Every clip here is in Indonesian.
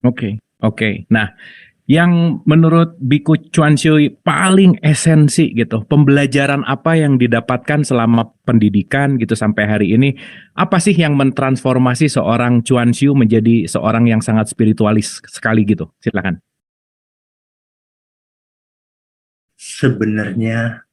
Oke, oke. Nah, yang menurut Biku Chuanshu paling esensi gitu, pembelajaran apa yang didapatkan selama pendidikan gitu sampai hari ini, apa sih yang mentransformasi seorang Chuanshu menjadi seorang yang sangat spiritualis sekali gitu? Silakan. Sebenarnya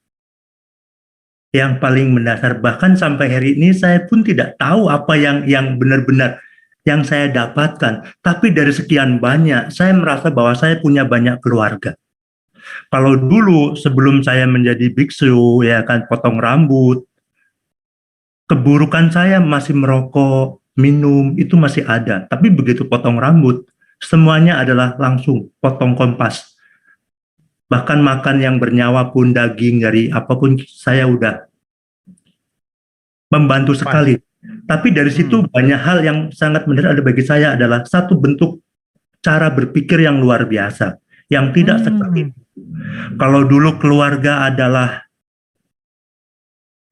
yang paling mendasar, bahkan sampai hari ini saya pun tidak tahu apa yang benar-benar yang saya dapatkan. Tapi dari sekian banyak, saya merasa bahwa saya punya banyak keluarga. Kalau dulu sebelum saya menjadi biksu, ya kan, potong rambut, keburukan saya masih merokok, minum, itu masih ada. Tapi begitu potong rambut, semuanya adalah langsung potong kompas. Bahkan makan yang bernyawa pun, daging dari apapun, saya udah membantu sekali. Tapi dari situ banyak hal yang sangat menarik ada bagi saya adalah satu bentuk cara berpikir yang luar biasa, yang tidak seperti itu. Kalau dulu keluarga adalah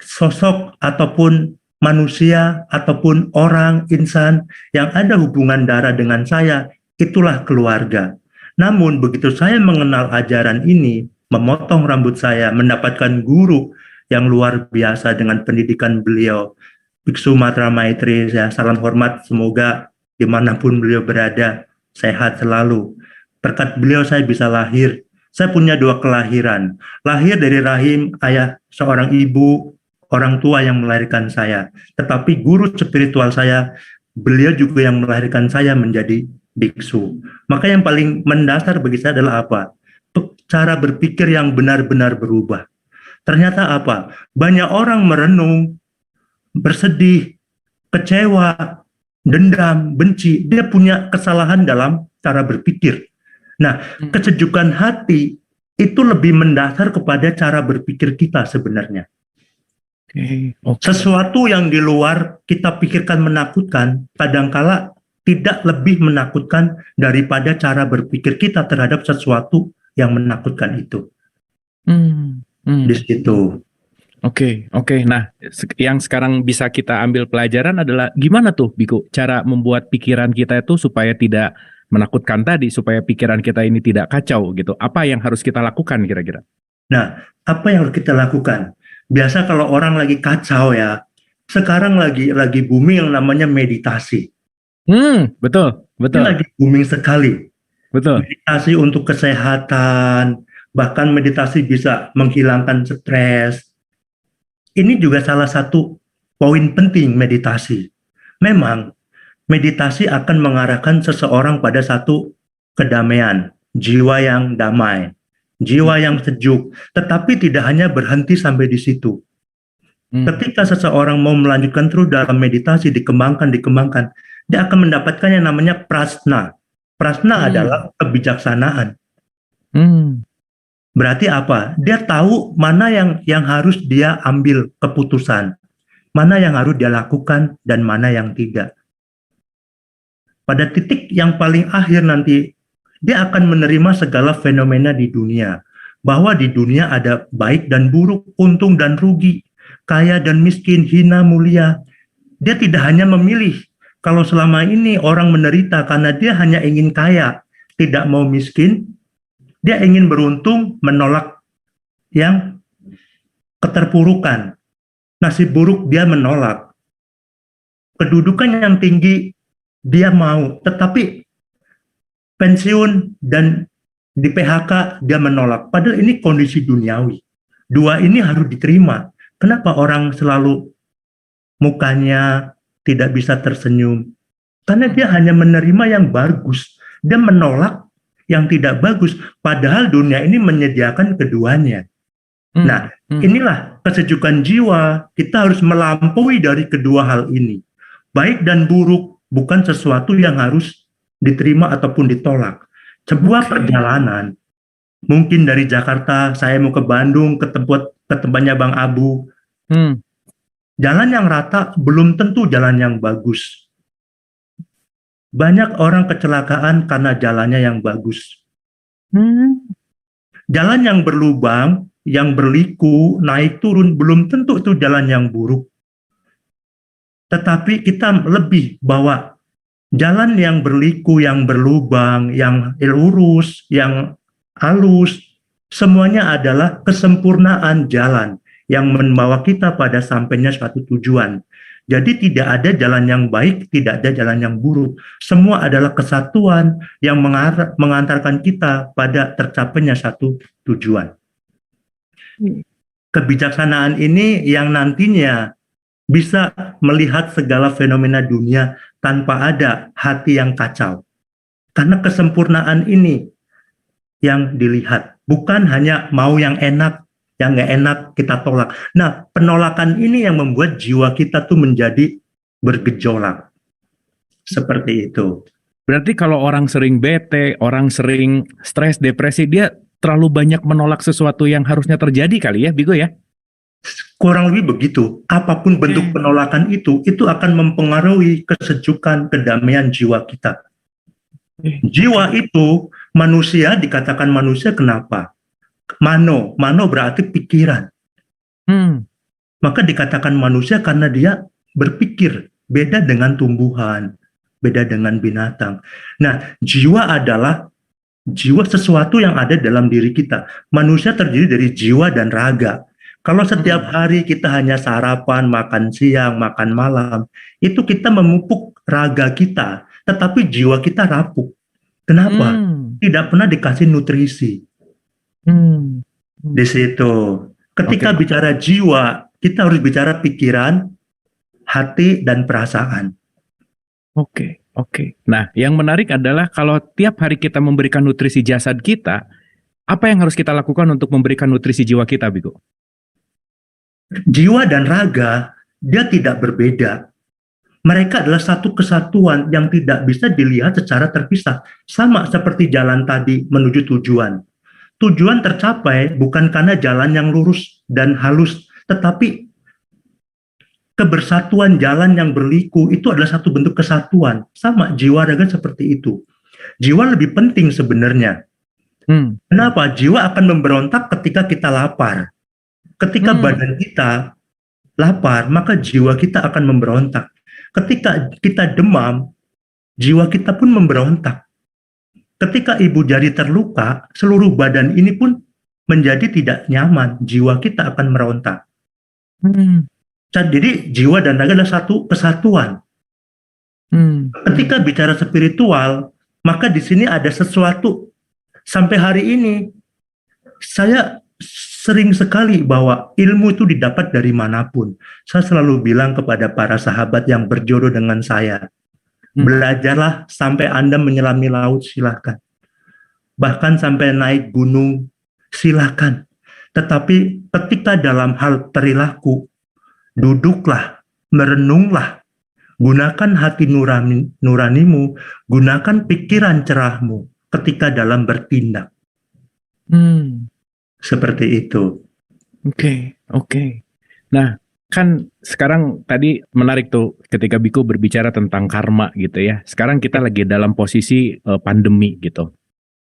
sosok ataupun manusia ataupun orang, insan yang ada hubungan darah dengan saya, itulah keluarga. Namun begitu saya mengenal ajaran ini, memotong rambut saya, mendapatkan guru yang luar biasa dengan pendidikan beliau, Biksu Matra Maitri, ya, salam hormat, semoga dimanapun beliau berada, sehat selalu. Berkat beliau saya bisa lahir. Saya punya dua kelahiran. Lahir dari rahim ayah seorang ibu, orang tua yang melahirkan saya. Tetapi guru spiritual saya, beliau juga yang melahirkan saya menjadi biksu. Maka yang paling mendasar bagi saya adalah apa? Cara berpikir yang benar-benar berubah. Ternyata apa? Banyak orang merenung, bersedih, kecewa, dendam, benci. Dia punya kesalahan dalam cara berpikir. Nah, kesejukan hati itu lebih mendasar kepada cara berpikir kita sebenarnya. Okay. Sesuatu yang di luar kita pikirkan menakutkan, kadangkala tidak lebih menakutkan daripada cara berpikir kita terhadap sesuatu yang menakutkan itu. Di situ. Oke. Nah, yang sekarang bisa kita ambil pelajaran adalah gimana tuh, Biku, cara membuat pikiran kita itu supaya tidak menakutkan tadi, supaya pikiran kita ini tidak kacau gitu. Apa yang harus kita lakukan kira-kira? Nah, apa yang harus kita lakukan? Biasa kalau orang lagi kacau ya, sekarang lagi booming yang namanya meditasi. Betul. Ini lagi booming sekali. Betul. Meditasi untuk kesehatan, bahkan meditasi bisa menghilangkan stres. Ini juga salah satu poin penting meditasi. Memang meditasi akan mengarahkan seseorang pada satu kedamaian, jiwa yang damai, jiwa yang sejuk, tetapi tidak hanya berhenti sampai di situ. Ketika seseorang mau melanjutkan terus dalam meditasi, dikembangkan, dia akan mendapatkan yang namanya prasna. Prasna adalah kebijaksanaan. Berarti apa? Dia tahu mana yang harus dia ambil keputusan, mana yang harus dia lakukan, dan mana yang tidak. Pada titik yang paling akhir nanti, dia akan menerima segala fenomena di dunia. Bahwa di dunia ada baik dan buruk, untung dan rugi, kaya dan miskin, hina, mulia. Dia tidak hanya memilih. Kalau selama ini orang menderita karena dia hanya ingin kaya, tidak mau miskin, dia ingin beruntung, menolak yang keterpurukan. Nasib buruk dia menolak. Kedudukan yang tinggi dia mau, tetapi pensiun dan di PHK dia menolak. Padahal ini kondisi duniawi. Dua ini harus diterima. Kenapa orang selalu mukanya tidak bisa tersenyum? Karena dia hanya menerima yang bagus. Dia menolak yang tidak bagus. Padahal dunia ini menyediakan keduanya. Nah, inilah kesejukan jiwa. Kita harus melampaui dari kedua hal ini. Baik dan buruk bukan sesuatu yang harus diterima ataupun ditolak. Sebuah perjalanan. Mungkin dari Jakarta, saya mau ke Bandung, ke tempatnya Bang Abu. Jalan yang rata belum tentu jalan yang bagus. Banyak orang kecelakaan karena jalannya yang bagus. Jalan yang berlubang, yang berliku, naik turun, belum tentu itu jalan yang buruk. Tetapi kita lebih bawa Jalan yang berliku, yang berlubang, yang lurus, yang halus, semuanya adalah kesempurnaan jalan yang membawa kita pada sampainya suatu tujuan. Jadi tidak ada jalan yang baik, tidak ada jalan yang buruk. Semua adalah kesatuan yang mengantarkan kita pada tercapainya satu tujuan. Kebijaksanaan ini yang nantinya bisa melihat segala fenomena dunia tanpa ada hati yang kacau. Karena kesempurnaan ini yang dilihat, bukan hanya mau yang enak, yang nggak enak kita tolak. Nah, penolakan ini yang membuat jiwa kita tuh menjadi bergejolak. Seperti itu. Berarti kalau orang sering bete, orang sering stres, depresi, dia terlalu banyak menolak sesuatu yang harusnya terjadi kali ya, Bigo ya? Kurang lebih begitu. Apapun bentuk penolakan itu akan mempengaruhi kesejukan, kedamaian jiwa kita. Jiwa itu, manusia dikatakan manusia kenapa? Mano berarti pikiran. Maka dikatakan manusia karena dia berpikir, beda dengan tumbuhan, beda dengan binatang. Nah, jiwa adalah jiwa sesuatu yang ada dalam diri kita. Manusia terdiri dari jiwa dan raga. Kalau setiap hari kita hanya sarapan, makan siang, makan malam, itu kita memupuk raga kita, tetapi jiwa kita rapuh. Kenapa? Tidak pernah dikasih nutrisi. Di situ. Ketika bicara jiwa, kita harus bicara pikiran, hati, dan perasaan. Oke. Nah, yang menarik adalah kalau tiap hari kita memberikan nutrisi jasad kita, apa yang harus kita lakukan untuk memberikan nutrisi jiwa kita, Bigo? Jiwa dan raga, dia tidak berbeda. Mereka adalah satu kesatuan yang tidak bisa dilihat secara terpisah. Sama seperti jalan tadi menuju tujuan. Tujuan tercapai bukan karena jalan yang lurus dan halus, tetapi kebersatuan jalan yang berliku itu adalah satu bentuk kesatuan. Sama, jiwa raga seperti itu. Jiwa lebih penting sebenarnya. Kenapa? Jiwa akan memberontak ketika kita lapar. Ketika badan kita lapar, maka jiwa kita akan memberontak. Ketika kita demam, jiwa kita pun memberontak. Ketika ibu jari terluka, seluruh badan ini pun menjadi tidak nyaman. Jiwa kita akan merontak. Jadi jiwa dan raga adalah satu kesatuan. Ketika bicara spiritual, maka di sini ada sesuatu. Sampai hari ini, saya sering sekali bahwa ilmu itu didapat dari manapun. Saya selalu bilang kepada para sahabat yang berjodoh dengan saya, belajarlah sampai Anda menyelami laut, silakan. Bahkan sampai naik gunung, silakan. Tetapi ketika dalam hal perilaku, duduklah, merenunglah, gunakan hati nuranimu, gunakan pikiran cerahmu ketika dalam bertindak. Seperti itu. Oke. Nah, kan sekarang tadi menarik tuh ketika Biku berbicara tentang karma gitu ya. Sekarang kita lagi dalam posisi pandemi gitu.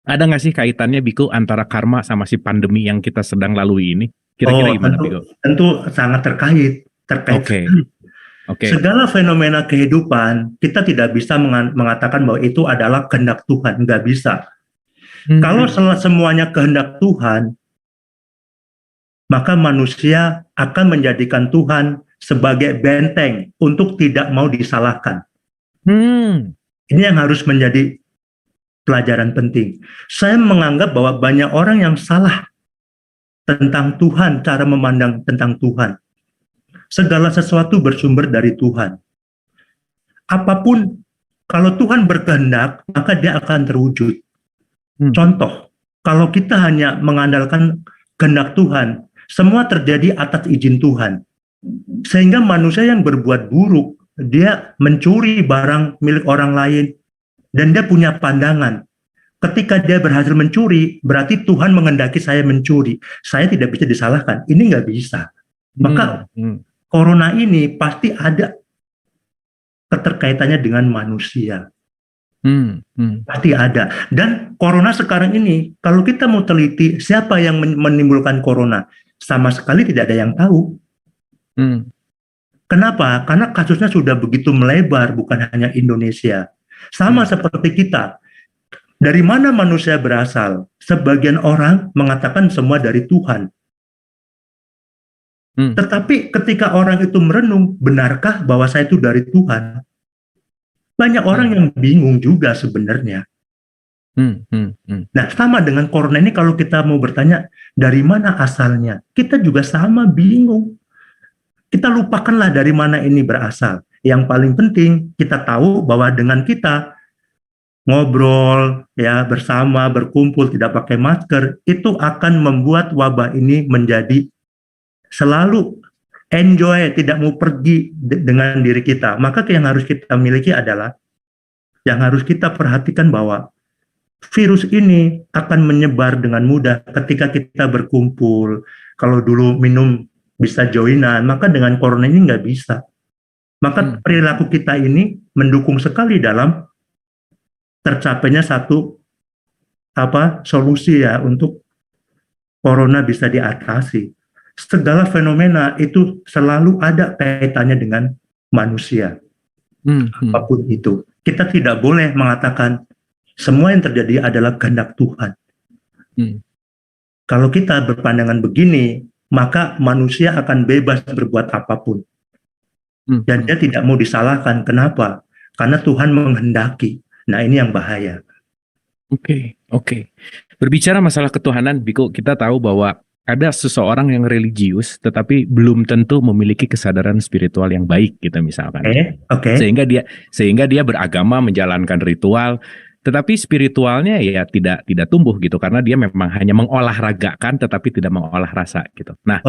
Ada nggak sih kaitannya Biku antara karma sama si pandemi yang kita sedang lalui ini? Kira-kira gimana Biku? Tentu sangat terkait. Oke. Segala fenomena kehidupan kita tidak bisa mengatakan bahwa itu adalah kehendak Tuhan, nggak bisa. Kalau semuanya kehendak Tuhan, maka manusia akan menjadikan Tuhan sebagai benteng untuk tidak mau disalahkan. Ini yang harus menjadi pelajaran penting. Saya menganggap bahwa banyak orang yang salah tentang Tuhan, cara memandang tentang Tuhan. Segala sesuatu bersumber dari Tuhan. Apapun, kalau Tuhan berkehendak, maka dia akan terwujud. Contoh, kalau kita hanya mengandalkan kehendak Tuhan, semua terjadi atas izin Tuhan. Sehingga manusia yang berbuat buruk, dia mencuri barang milik orang lain, dan dia punya pandangan. Ketika dia berhasil mencuri, berarti Tuhan menghendaki saya mencuri. Saya tidak bisa disalahkan. Ini nggak bisa. Maka corona ini pasti ada keterkaitannya dengan manusia. Pasti ada. Dan corona sekarang ini, kalau kita mau teliti siapa yang menimbulkan corona, sama sekali tidak ada yang tahu. Kenapa? Karena kasusnya sudah begitu melebar, bukan hanya Indonesia. Sama seperti kita. Dari mana manusia berasal? Sebagian orang mengatakan semua dari Tuhan. Tetapi ketika orang itu merenung, benarkah bahwa saya itu dari Tuhan? Banyak orang yang bingung juga sebenarnya. Nah, sama dengan corona ini, kalau kita mau bertanya dari mana asalnya, kita juga sama bingung. Kita lupakanlah dari mana ini berasal. Yang paling penting kita tahu bahwa dengan kita ngobrol ya bersama, berkumpul, tidak pakai masker, itu akan membuat wabah ini menjadi selalu enjoy, tidak mau pergi dengan diri kita. Maka yang harus kita miliki adalah, yang harus kita perhatikan bahwa virus ini akan menyebar dengan mudah ketika kita berkumpul. Kalau dulu minum bisa joinan, maka dengan corona ini nggak bisa. Maka perilaku kita ini mendukung sekali dalam tercapainya satu solusi ya untuk corona bisa diatasi. Segala fenomena itu selalu ada kaitannya dengan manusia. Apapun itu, kita tidak boleh mengatakan semua yang terjadi adalah kehendak Tuhan. Kalau kita berpandangan begini, maka manusia akan bebas berbuat apapun. Dan dia tidak mau disalahkan. Kenapa? Karena Tuhan menghendaki. Nah, ini yang bahaya. Oke. Berbicara masalah ketuhanan, Biko, kita tahu bahwa ada seseorang yang religius, tetapi belum tentu memiliki kesadaran spiritual yang baik, gitu misalkan. Sehingga dia beragama, menjalankan ritual, tetapi spiritualnya ya tidak tumbuh gitu, karena dia memang hanya mengolahragakan, tetapi tidak mengolah rasa gitu. Nah,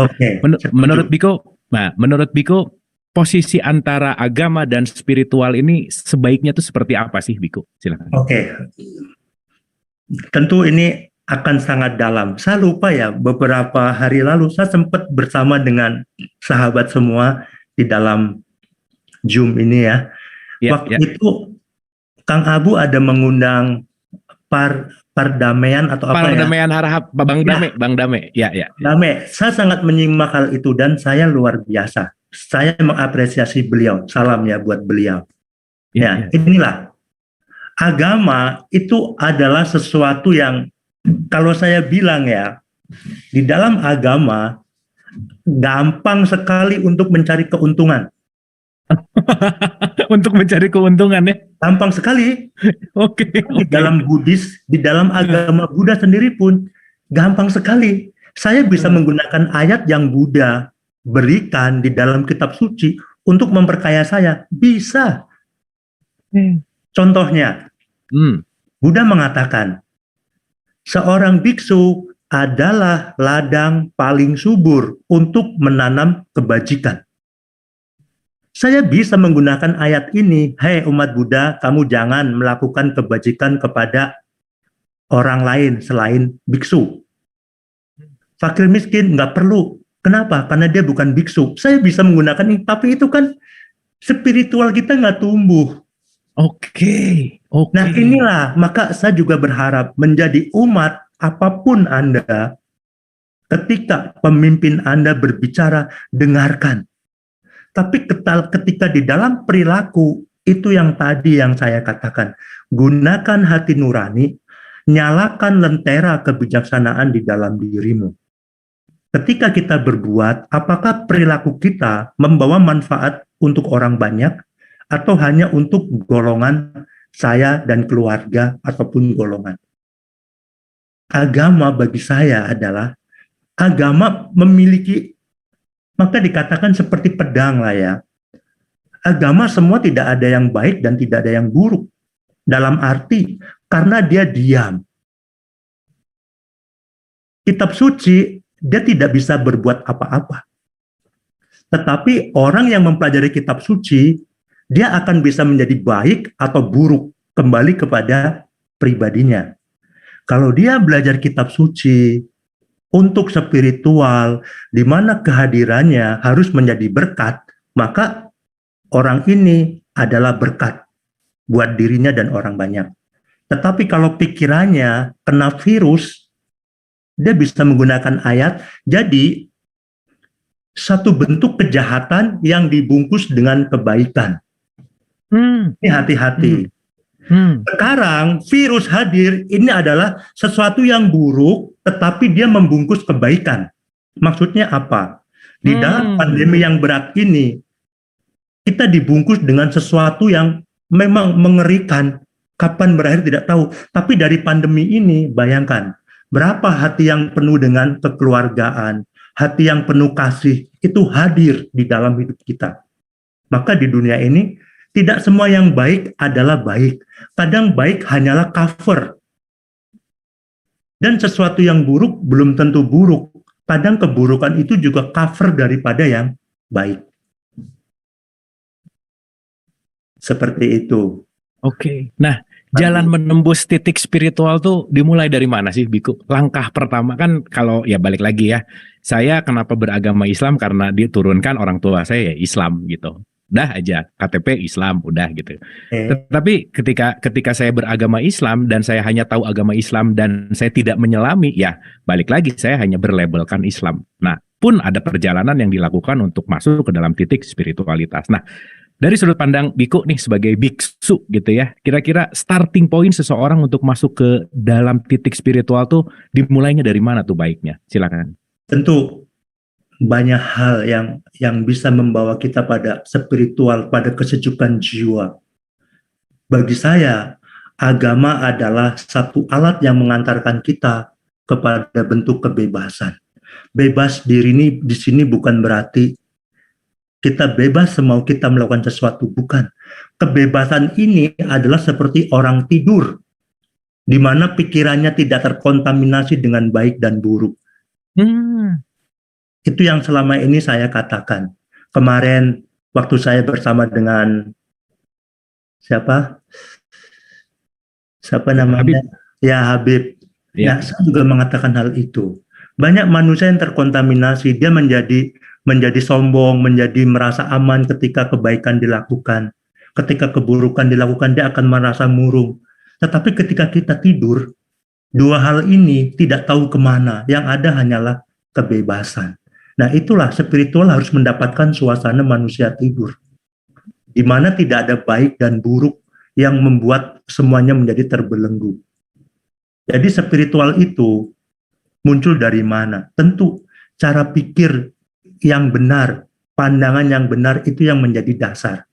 menurut Biko, posisi antara agama dan spiritual ini sebaiknya itu seperti apa sih, Biko? Silakan. Tentu ini akan sangat dalam. Saya lupa ya, beberapa hari lalu saya sempat bersama dengan sahabat semua di dalam Zoom ini ya. Waktu itu Kang Abu ada mengundang perdamaian atau apa ya? Perdamaian Harahap, Bang Dame. Ya. Dame, saya sangat menyimak hal itu dan saya luar biasa. Saya mengapresiasi beliau. Salam ya buat beliau. Inilah. Agama itu adalah sesuatu yang, kalau saya bilang ya, di dalam agama gampang sekali untuk mencari keuntungan. Untuk mencari keuntungan ya? Gampang sekali. Di dalam Buddhis, di dalam agama Buddha sendiri pun gampang sekali. Saya bisa menggunakan ayat yang Buddha berikan di dalam kitab suci untuk memperkaya saya. Bisa. Contohnya, Buddha mengatakan, seorang biksu adalah ladang paling subur untuk menanam kebajikan. Saya bisa menggunakan ayat ini, hei umat Buddha, kamu jangan melakukan kebajikan kepada orang lain selain biksu. Fakir miskin nggak perlu. Kenapa? Karena dia bukan biksu. Saya bisa menggunakan ini, tapi itu kan spiritual kita nggak tumbuh. Nah inilah, maka saya juga berharap menjadi umat, apapun Anda, ketika pemimpin Anda berbicara, dengarkan. Tapi ketika di dalam perilaku, itu yang tadi yang saya katakan, gunakan hati nurani, nyalakan lentera kebijaksanaan di dalam dirimu. Ketika kita berbuat, apakah perilaku kita membawa manfaat untuk orang banyak atau hanya untuk golongan saya dan keluarga ataupun golongan? Agama bagi saya adalah agama memiliki, maka dikatakan seperti pedang lah ya. Agama semua tidak ada yang baik dan tidak ada yang buruk. Dalam arti karena dia diam. Kitab suci dia tidak bisa berbuat apa-apa. Tetapi orang yang mempelajari kitab suci, dia akan bisa menjadi baik atau buruk kembali kepada pribadinya. Kalau dia belajar kitab suci untuk spiritual, di mana kehadirannya harus menjadi berkat, maka orang ini adalah berkat buat dirinya dan orang banyak. Tetapi kalau pikirannya kena virus, dia bisa menggunakan ayat, jadi satu bentuk kejahatan yang dibungkus dengan kebaikan. Ini hati-hati. Sekarang virus hadir, ini adalah sesuatu yang buruk, tetapi dia membungkus kebaikan. Maksudnya apa? Di dalam pandemi yang berat ini, kita dibungkus dengan sesuatu yang memang mengerikan. Kapan berakhir tidak tahu. Tapi dari pandemi ini, bayangkan, berapa hati yang penuh dengan kekeluargaan, hati yang penuh kasih, itu hadir di dalam hidup kita. Maka di dunia ini, tidak semua yang baik adalah baik. Kadang baik hanyalah cover. Dan sesuatu yang buruk belum tentu buruk. Kadang keburukan itu juga cover daripada yang baik. Seperti itu. Oke. Nah, jalan menembus titik spiritual tuh dimulai dari mana sih, Biku? Langkah pertama kan kalau ya balik lagi ya. Saya kenapa beragama Islam karena diturunkan orang tua saya ya Islam gitu. Udah aja KTP Islam udah gitu. Tetapi ketika saya beragama Islam dan saya hanya tahu agama Islam dan saya tidak menyelami, ya balik lagi saya hanya berlabelkan Islam. Nah, pun ada perjalanan yang dilakukan untuk masuk ke dalam titik spiritualitas. Nah, dari sudut pandang Biku nih sebagai biksu gitu ya, kira-kira starting point seseorang untuk masuk ke dalam titik spiritual tuh dimulainya dari mana tuh baiknya? Silakan. Tentu banyak hal yang bisa membawa kita pada spiritual, pada kesejukan jiwa. Bagi saya, agama adalah satu alat yang mengantarkan kita kepada bentuk kebebasan. Bebas diri ini di sini bukan berarti kita bebas semau kita melakukan sesuatu, bukan. Kebebasan ini adalah seperti orang tidur, di mana pikirannya tidak terkontaminasi dengan baik dan buruk. Itu yang selama ini saya katakan. Kemarin waktu saya bersama dengan siapa namanya? Habib. Ya, Habib. Ya. Nah, saya juga mengatakan hal itu. Banyak manusia yang terkontaminasi, dia menjadi sombong, menjadi merasa aman ketika kebaikan dilakukan. Ketika keburukan dilakukan, dia akan merasa murung. Tetapi ketika kita tidur, dua hal ini tidak tahu kemana. Yang ada hanyalah kebebasan. Nah, itulah spiritual harus mendapatkan suasana manusia tidur, di mana tidak ada baik dan buruk yang membuat semuanya menjadi terbelenggu. Jadi spiritual itu muncul dari mana? Tentu cara pikir yang benar, pandangan yang benar itu yang menjadi dasar.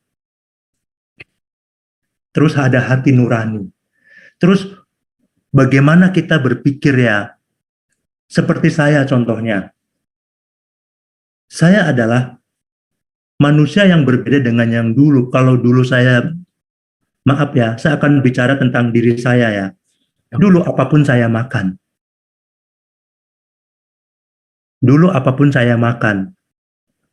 Terus ada hati nurani. Terus bagaimana kita berpikir ya? Seperti saya contohnya. Saya adalah manusia yang berbeda dengan yang dulu. Kalau dulu saya, maaf ya, saya akan bicara tentang diri saya ya. Dulu apapun saya makan. Dulu apapun saya makan.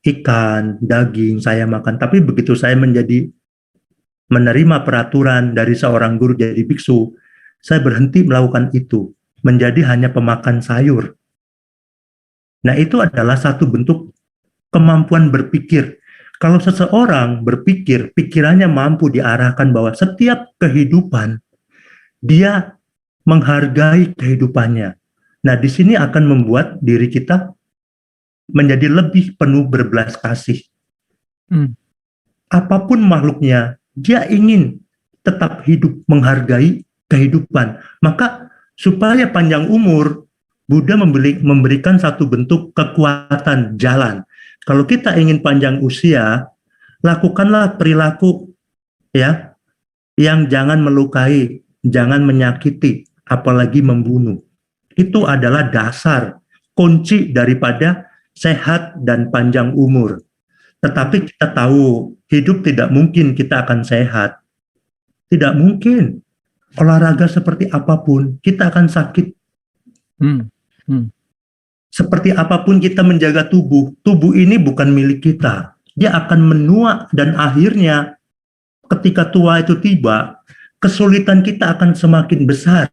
Ikan, daging saya makan. Tapi begitu saya menerima peraturan dari seorang guru jadi biksu, saya berhenti melakukan itu. Menjadi hanya pemakan sayur. Nah, itu adalah satu bentuk kemampuan berpikir. Kalau seseorang berpikir, pikirannya mampu diarahkan bahwa setiap kehidupan, dia menghargai kehidupannya. Nah, di sini akan membuat diri kita menjadi lebih penuh berbelas kasih. Apapun makhluknya, dia ingin tetap hidup, menghargai kehidupan. Maka supaya panjang umur, Buddha memberikan satu bentuk kekuatan jalan. Kalau kita ingin panjang usia, lakukanlah perilaku ya yang jangan melukai, jangan menyakiti, apalagi membunuh. Itu adalah dasar kunci daripada sehat dan panjang umur. Tetapi kita tahu hidup tidak mungkin kita akan sehat. Tidak mungkin. Olahraga seperti apapun, kita akan sakit. Seperti apapun kita menjaga tubuh, tubuh ini bukan milik kita. Dia akan menua dan akhirnya ketika tua itu tiba, kesulitan kita akan semakin besar.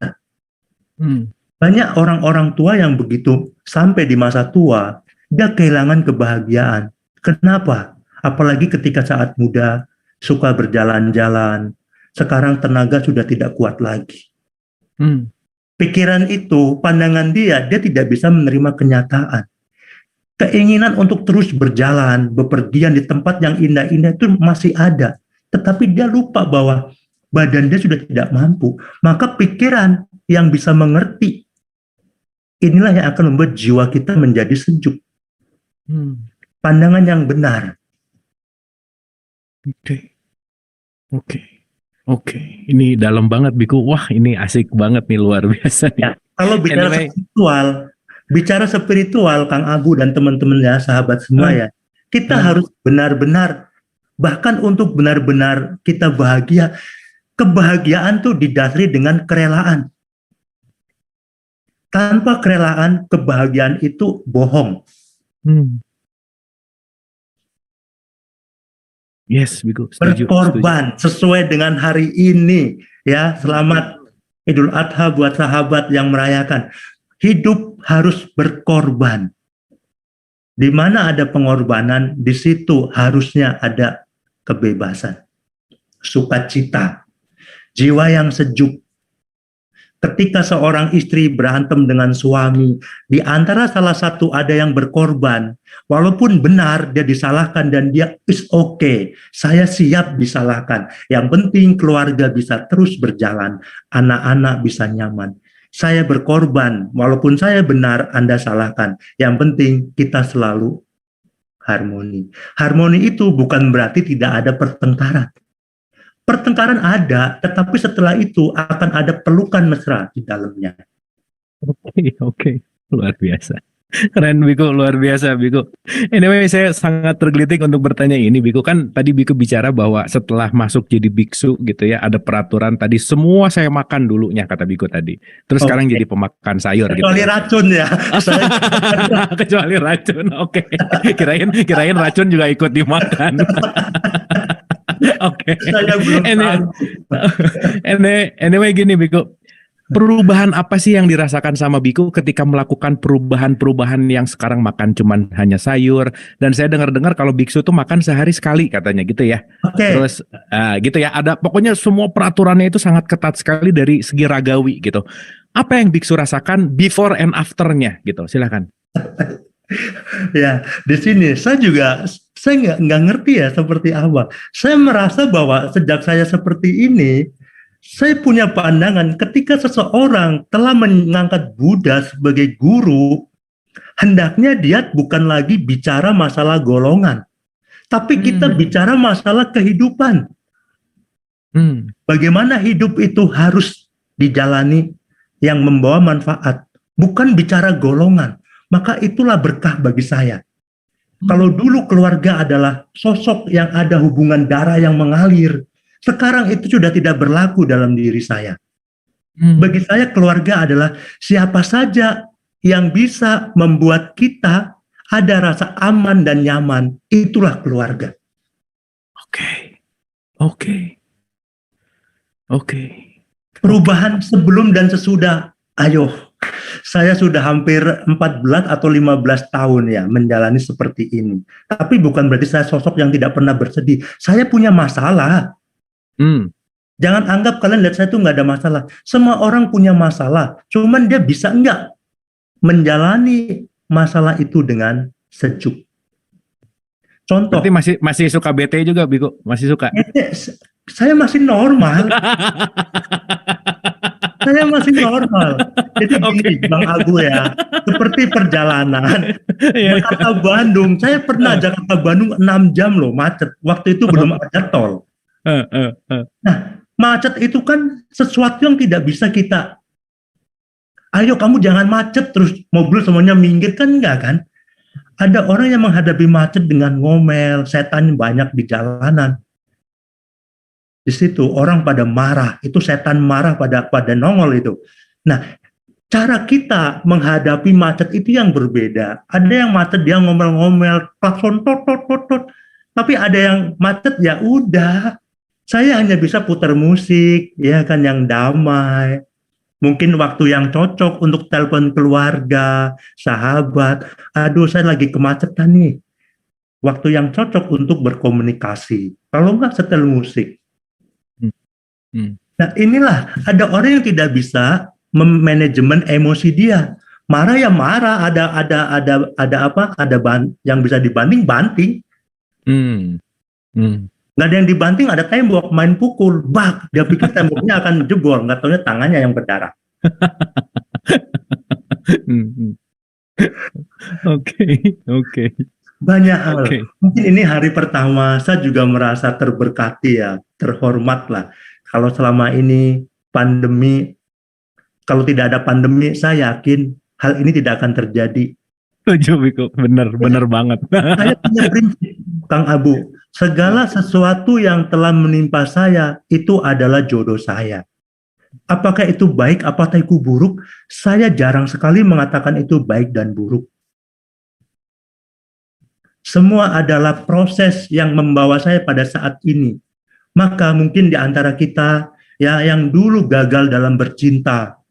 Banyak orang-orang tua yang begitu sampai di masa tua, dia kehilangan kebahagiaan. Kenapa? Apalagi ketika saat muda, suka berjalan-jalan, sekarang tenaga sudah tidak kuat lagi. Pikiran itu, pandangan dia tidak bisa menerima kenyataan. Keinginan untuk terus berjalan, bepergian di tempat yang indah-indah itu masih ada. Tetapi dia lupa bahwa badan dia sudah tidak mampu, maka pikiran yang bisa mengerti, inilah yang akan membuat jiwa kita menjadi sejuk. Pandangan yang benar. Oke. Oke. Ini dalam banget, Biku. Wah, ini asik banget nih, luar biasa nih. Ya, kalau bicara spiritual, Kang Abu dan teman-teman ya, sahabat semua ya, kita harus benar-benar, bahkan untuk benar-benar kita bahagia, kebahagiaan tuh didasari dengan kerelaan. Tanpa kerelaan, kebahagiaan itu bohong. Yes, Biku. Setuju. Berkorban sesuai dengan hari ini, ya. Selamat Idul Adha buat sahabat yang merayakan. Hidup harus berkorban. Di mana ada pengorbanan, di situ harusnya ada kebebasan, sukacita, jiwa yang sejuk. Ketika seorang istri berantem dengan suami, di antara salah satu ada yang berkorban, walaupun benar dia disalahkan dan dia is okay, saya siap disalahkan. Yang penting keluarga bisa terus berjalan, anak-anak bisa nyaman. Saya berkorban, walaupun saya benar, Anda salahkan. Yang penting kita selalu harmoni. Harmoni itu bukan berarti tidak ada pertengkaran. Pertengkaran ada, tetapi setelah itu akan ada pelukan mesra di dalamnya. Oke. Luar biasa. Keren, Biku. Luar biasa, Biku. Anyway, saya sangat tergelitik untuk bertanya ini, Biku. Kan tadi Biku bicara bahwa setelah masuk jadi biksu gitu ya, ada peraturan tadi, semua saya makan dulunya, kata Biku tadi. Terus sekarang jadi pemakan sayur gitu. Kecuali racun ya. Kecuali racun, oke. Kirain racun juga ikut dimakan. Oke. Saya belum Anyway gini, Biku. Perubahan apa sih yang dirasakan sama Biku ketika melakukan perubahan-perubahan yang sekarang makan cuman hanya sayur, dan saya dengar-dengar kalau biksu tuh makan sehari sekali katanya gitu ya. Terus gitu ya, ada pokoknya semua peraturannya itu sangat ketat sekali dari segi ragawi gitu. Apa yang biksu rasakan before and afternya gitu? Silakan. Ya, di sini saya nggak ngerti ya seperti apa. Saya merasa bahwa sejak saya seperti ini, saya punya pandangan ketika seseorang telah mengangkat Buddha sebagai guru, hendaknya dia bukan lagi bicara masalah golongan, tapi kita bicara masalah kehidupan. Bagaimana hidup itu harus dijalani yang membawa manfaat, bukan bicara golongan. Maka itulah berkah bagi saya. Kalau dulu keluarga adalah sosok yang ada hubungan darah yang mengalir, sekarang itu sudah tidak berlaku dalam diri saya. Bagi saya keluarga adalah siapa saja yang bisa membuat kita ada rasa aman dan nyaman, itulah keluarga. Oke. Perubahan sebelum dan sesudah, ayo. Saya sudah hampir 14 atau 15 tahun ya menjalani seperti ini. Tapi bukan berarti saya sosok yang tidak pernah bersedih. Saya punya masalah. Jangan anggap kalian lihat saya itu nggak ada masalah. Semua orang punya masalah. Cuman dia bisa nggak menjalani masalah itu dengan sejuk. Contoh. Berarti masih suka bete juga, Biku? Masih suka? Saya masih normal. Saya masih normal. Jadi gini, Bang Abu ya, seperti perjalanan Jakarta Bandung. Saya pernah Jakarta Bandung 6 jam loh macet. Waktu itu belum ada tol. Nah, macet itu kan sesuatu yang tidak bisa kita, ayo kamu jangan macet terus mobil semuanya minggir, kan enggak kan? Ada orang yang menghadapi macet dengan ngomel, setan banyak di jalanan. Di situ orang pada marah, itu setan marah pada nongol itu. Nah, cara kita menghadapi macet itu yang berbeda. Ada yang macet dia ngomel-ngomel, klakson tot. Tapi ada yang macet ya udah, saya hanya bisa putar musik, ya kan, yang damai. Mungkin waktu yang cocok untuk telepon keluarga, sahabat. Aduh, saya lagi kemacetan nih. Waktu yang cocok untuk berkomunikasi. Kalau enggak, setel musik. Nah, inilah ada orang yang tidak bisa memanajemen emosi dia. Marah ya marah, ada apa? Ada yang bisa dibanding banting. Nggak ada yang dibanting, ada tembok, main pukul, bak, dia pikir temboknya akan jebol, nggak taunya tangannya yang berdarah. Oke, oke, Banyak hal. oke. Mungkin ini hari pertama, saya juga merasa terberkati ya, terhormat lah. Kalau selama ini pandemi, kalau tidak ada pandemi, saya yakin hal ini tidak akan terjadi. Setuju, Biko. Bener, bener banget. Saya punya prinsip, Kang Abu, segala sesuatu yang telah menimpa saya, itu adalah jodoh saya. Apakah itu baik, apakah itu buruk? Saya jarang sekali mengatakan itu baik dan buruk. Semua adalah proses yang membawa saya pada saat ini. Maka mungkin di antara kita ya yang dulu gagal dalam bercinta,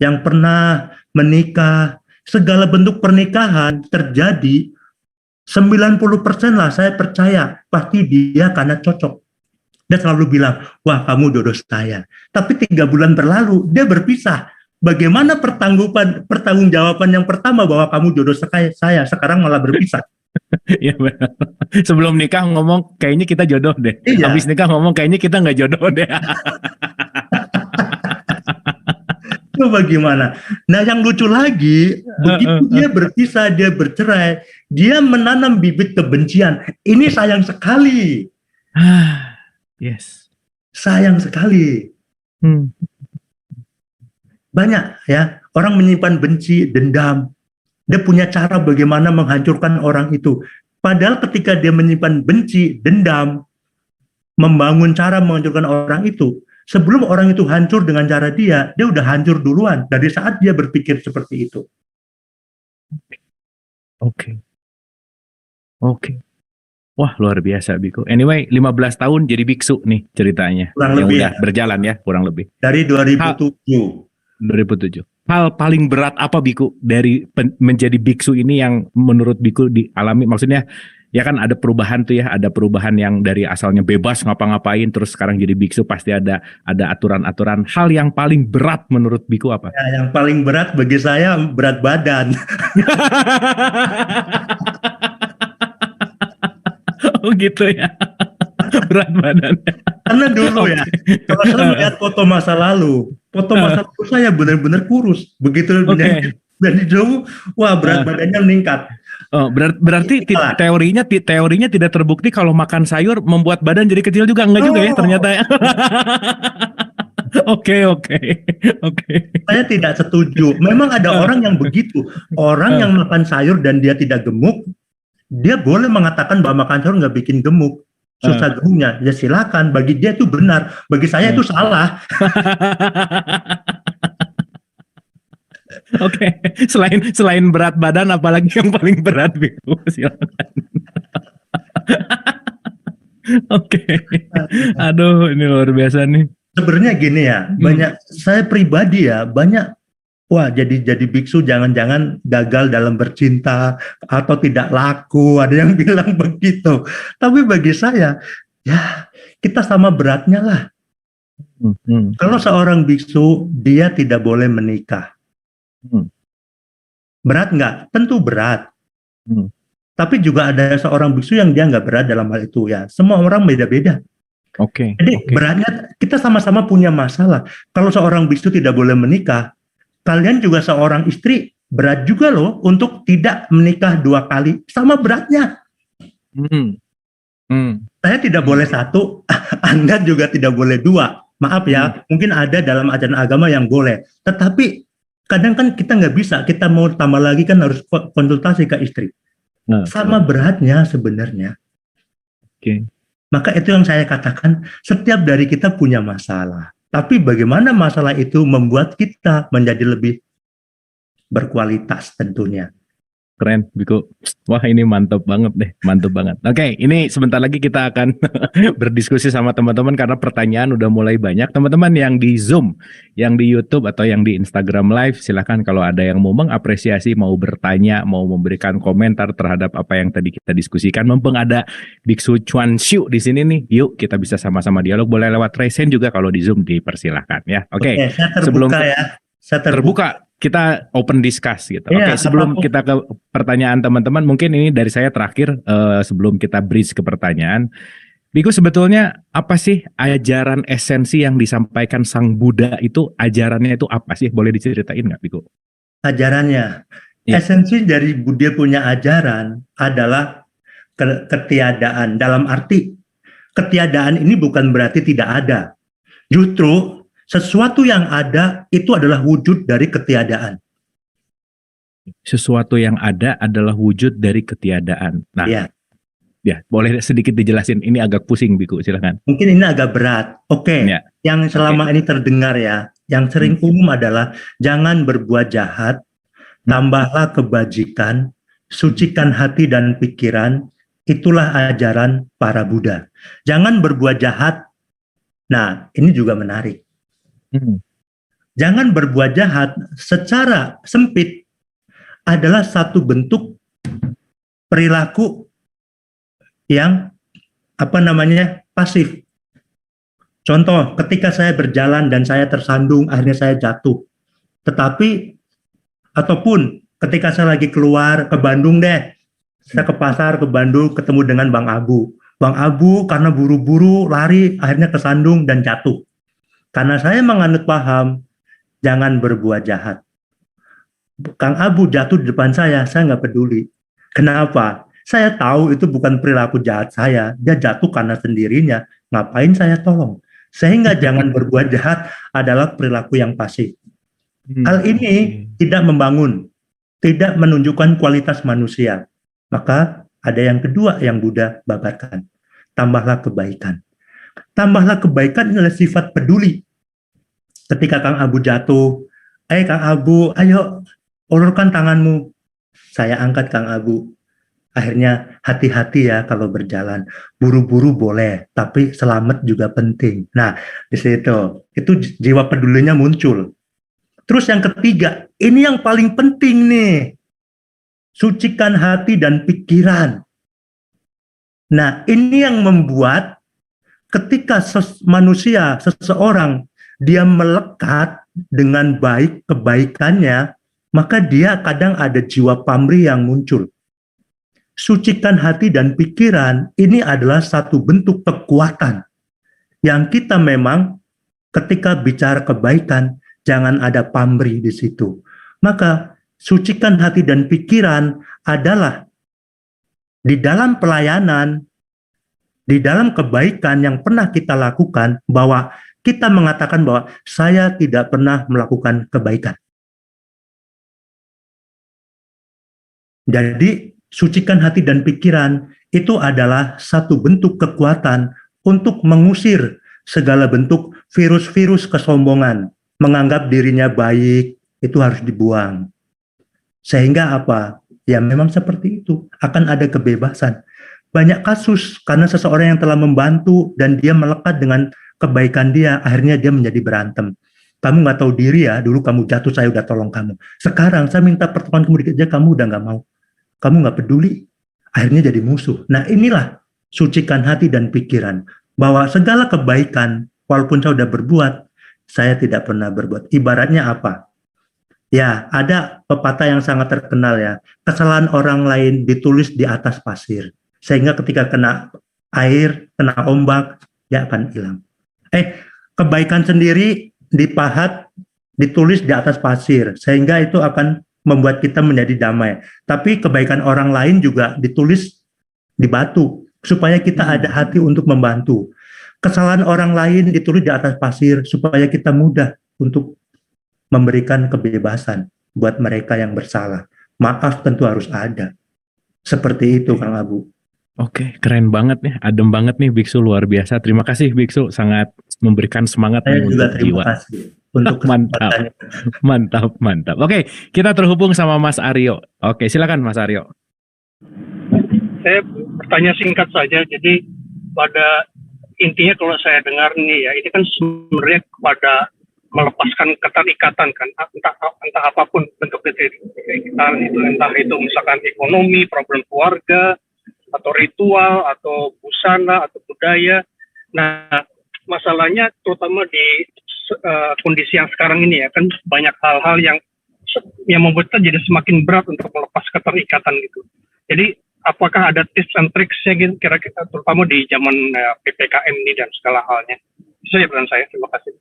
yang pernah menikah, segala bentuk pernikahan terjadi 90% lah saya percaya pasti dia karena cocok. Dia selalu bilang, wah kamu jodoh saya. Tapi 3 bulan berlalu, dia berpisah. Bagaimana pertanggungjawaban yang pertama bahwa kamu jodoh saya, sekarang malah berpisah. Iya benar. Sebelum nikah ngomong kayaknya kita jodoh deh. Iya. Habis nikah ngomong kayaknya kita nggak jodoh deh. Itu bagaimana? Nah yang lucu lagi, begitu dia berpisah, dia bercerai, dia menanam bibit kebencian. Ini sayang sekali. Yes. Sayang sekali. Banyak ya, orang menyimpan benci, dendam. Dia punya cara bagaimana menghancurkan orang itu. Padahal ketika dia menyimpan benci, dendam, membangun cara menghancurkan orang itu, sebelum orang itu hancur dengan cara dia udah hancur duluan dari saat dia berpikir seperti itu. Oke. Wah, luar biasa, Biko. Anyway, 15 tahun jadi biksu nih ceritanya. Kurang yang lebih udah berjalan ya, kurang lebih. Dari 2007. 2007. Hal paling berat apa, Biku, dari menjadi biksu ini yang menurut Biku dialami? Maksudnya, ya kan ada perubahan tuh ya, ada perubahan yang dari asalnya bebas ngapa-ngapain, terus sekarang jadi biksu pasti ada aturan-aturan. Hal yang paling berat menurut Biku apa? Ya, yang paling berat bagi saya berat badan. Oh gitu ya, berat badannya. Karena dulu ya, kalau saya melihat foto masa lalu saya benar-benar kurus. Begitu menjadi jauh, wah berat badannya meningkat. Oh, berarti teorinya tidak terbukti kalau makan sayur membuat badan jadi kecil juga, enggak juga ya ternyata ya. Oke. Saya tidak setuju. Memang ada orang yang begitu. Orang yang makan sayur dan dia tidak gemuk, dia boleh mengatakan bahwa makan sayur nggak bikin gemuk. Susah gemuknya, ya silakan. Bagi dia itu benar. Bagi saya itu salah. Oke. Selain berat badan, apalagi yang paling berat, Biku? Silakan. Oke. Aduh, ini luar biasa nih. Sebenarnya gini ya, banyak saya pribadi ya, banyak wah jadi biksu jangan-jangan gagal dalam bercinta atau tidak laku, ada yang bilang begitu. Tapi bagi saya, ya kita sama beratnya lah. Kalau seorang biksu, dia tidak boleh menikah. Berat nggak? Tentu berat. Tapi juga ada seorang biksu yang dia nggak berat dalam hal itu ya. Semua orang beda-beda. Jadi beratnya kita sama-sama punya masalah. Kalau seorang biksu tidak boleh menikah, kalian juga seorang istri berat juga loh untuk tidak menikah 2 kali. Sama beratnya. Saya tidak boleh 1, Anda juga tidak boleh 2. Maaf ya, mungkin ada dalam ajaran agama yang boleh. Tetapi kadang kan kita nggak bisa, kita mau tambah lagi kan harus konsultasi ke istri. Sama beratnya sebenarnya. Maka itu yang saya katakan, setiap dari kita punya masalah. Tapi bagaimana masalah itu membuat kita menjadi lebih berkualitas tentunya. Keren, Biku. Wah, ini mantap banget deh, mantap banget. Oke, ini sebentar lagi kita akan berdiskusi sama teman-teman karena pertanyaan udah mulai banyak. Teman-teman yang di Zoom, yang di YouTube atau yang di Instagram Live, silakan kalau ada yang mau mengapresiasi, mau bertanya, mau memberikan komentar terhadap apa yang tadi kita diskusikan. Mumpung ada Biksu Chuan Xiu di sini nih, yuk kita bisa sama-sama dialog. Boleh lewat raise hand juga kalau di Zoom, dipersilahkan ya. Oke, saya terbuka ya. Saya terbuka. Kita open discuss gitu. Oke, sebelum kita ke pertanyaan teman-teman, mungkin ini dari saya terakhir sebelum kita bridge ke pertanyaan. Biku, sebetulnya apa sih ajaran esensi yang disampaikan Sang Buddha itu, ajarannya itu apa sih? Boleh diceritain nggak, Biku? Ajarannya, Iya, esensi dari Buddha punya ajaran adalah ketiadaan. Dalam arti ketiadaan ini bukan berarti tidak ada. Justru sesuatu yang ada itu adalah wujud dari ketiadaan. sesuatu yang ada adalah wujud dari ketiadaan. Nah, Ya, ya, boleh sedikit dijelasin. Ini agak pusing, Biku. Silakan. mungkin ini agak berat. Oke, Ya, yang oke. selama ini terdengar ya, yang Hmm, sering umum adalah jangan berbuat jahat, hmm, tambahlah kebajikan, hmm, sucikan hati dan pikiran, itulah ajaran para Buddha. Jangan berbuat jahat. Nah, ini juga menarik. hmm. Jangan berbuat jahat secara sempit adalah satu bentuk perilaku yang pasif. Contoh, ketika saya berjalan dan saya tersandung, akhirnya saya jatuh. Tetapi ataupun ketika saya lagi keluar ke Bandung deh, saya ke pasar ke Bandung ketemu dengan Bang Abu. Bang Abu karena buru-buru lari akhirnya kesandung dan jatuh. Karena saya menganut paham jangan berbuat jahat. Kang Abu jatuh di depan saya nggak peduli. Kenapa? Saya tahu itu bukan perilaku jahat saya. Dia jatuh karena sendirinya. Ngapain saya tolong? Sehingga jangan berbuat jahat adalah perilaku yang pasif. Hal Hmm, ini oke. tidak membangun, tidak menunjukkan kualitas manusia. Maka ada yang kedua yang Buddha babarkan. Tambahlah kebaikan. Tambahlah kebaikan adalah sifat peduli. Ketika Kang Abu jatuh, Kang Abu, ayo ulurkan tanganmu. Saya angkat Kang Abu. Akhirnya hati-hati ya kalau berjalan. Buru-buru boleh, tapi selamat juga penting. Nah, di situ itu jiwa pedulinya muncul. Terus yang ketiga, ini yang paling penting nih. Sucikan hati dan pikiran. Nah, ini yang membuat ketika manusia, seseorang, dia melekat dengan baik kebaikannya, maka dia kadang ada jiwa pamrih yang muncul. Sucikan hati dan pikiran, ini adalah satu bentuk kekuatan yang kita memang ketika bicara kebaikan, jangan ada pamrih di situ. Maka sucikan hati dan pikiran adalah di dalam pelayanan, di dalam kebaikan yang pernah kita lakukan, bahwa kita mengatakan bahwa saya tidak pernah melakukan kebaikan. Jadi, sucikan hati dan pikiran itu adalah satu bentuk kekuatan untuk mengusir segala bentuk virus-virus kesombongan. Menganggap dirinya baik, itu harus dibuang. Sehingga apa? Ya memang seperti itu. Akan ada kebebasan. Banyak kasus karena seseorang yang telah membantu dan dia melekat dengan kebaikan dia, akhirnya dia menjadi berantem. Kamu nggak tahu diri ya, dulu kamu jatuh, saya udah tolong kamu. Sekarang saya minta pertolongan kamu dikit aja, kamu udah nggak mau. Kamu nggak peduli. Akhirnya jadi musuh. Nah inilah sucikan hati dan pikiran. Bahwa segala kebaikan, walaupun saya udah berbuat, saya tidak pernah berbuat. Ibaratnya apa? Ya, ada pepatah yang sangat terkenal ya. Kesalahan orang lain ditulis di atas pasir. Sehingga ketika kena air, kena ombak, dia akan hilang. Kebaikan sendiri dipahat, ditulis di atas pasir. Sehingga itu akan membuat kita menjadi damai. Tapi kebaikan orang lain juga ditulis di batu. Supaya kita ada hati untuk membantu. Kesalahan orang lain ditulis di atas pasir. Supaya kita mudah untuk memberikan kebebasan buat mereka yang bersalah. Maaf tentu harus ada. Seperti itu, Kang Abu. Oke, keren banget nih, adem banget nih Biksu, luar biasa. Terima kasih Biksu, sangat memberikan semangat Saya nih juga untuk terima jiwa. kasih untuk Mantap, kesempatannya. mantap, mantap. Oke, kita terhubung sama Mas Aryo. Oke, silakan Mas Aryo. Saya bertanya singkat saja. Jadi pada intinya kalau saya dengar nih ya, ini kan sebenarnya kepada melepaskan keterikatan kan, entah apapun bentuk keterikatan itu, entah itu misalkan ekonomi, problem keluarga, atau ritual, atau busana, atau budaya. Nah, masalahnya terutama di kondisi yang sekarang ini ya, kan banyak hal-hal yang membuat kita jadi semakin berat untuk melepas keterikatan gitu. Jadi apakah ada tips and tricksnya gitu kira-kira terutama di zaman PPKM ini dan segala halnya. Itu saja pesan saya. Terima kasih.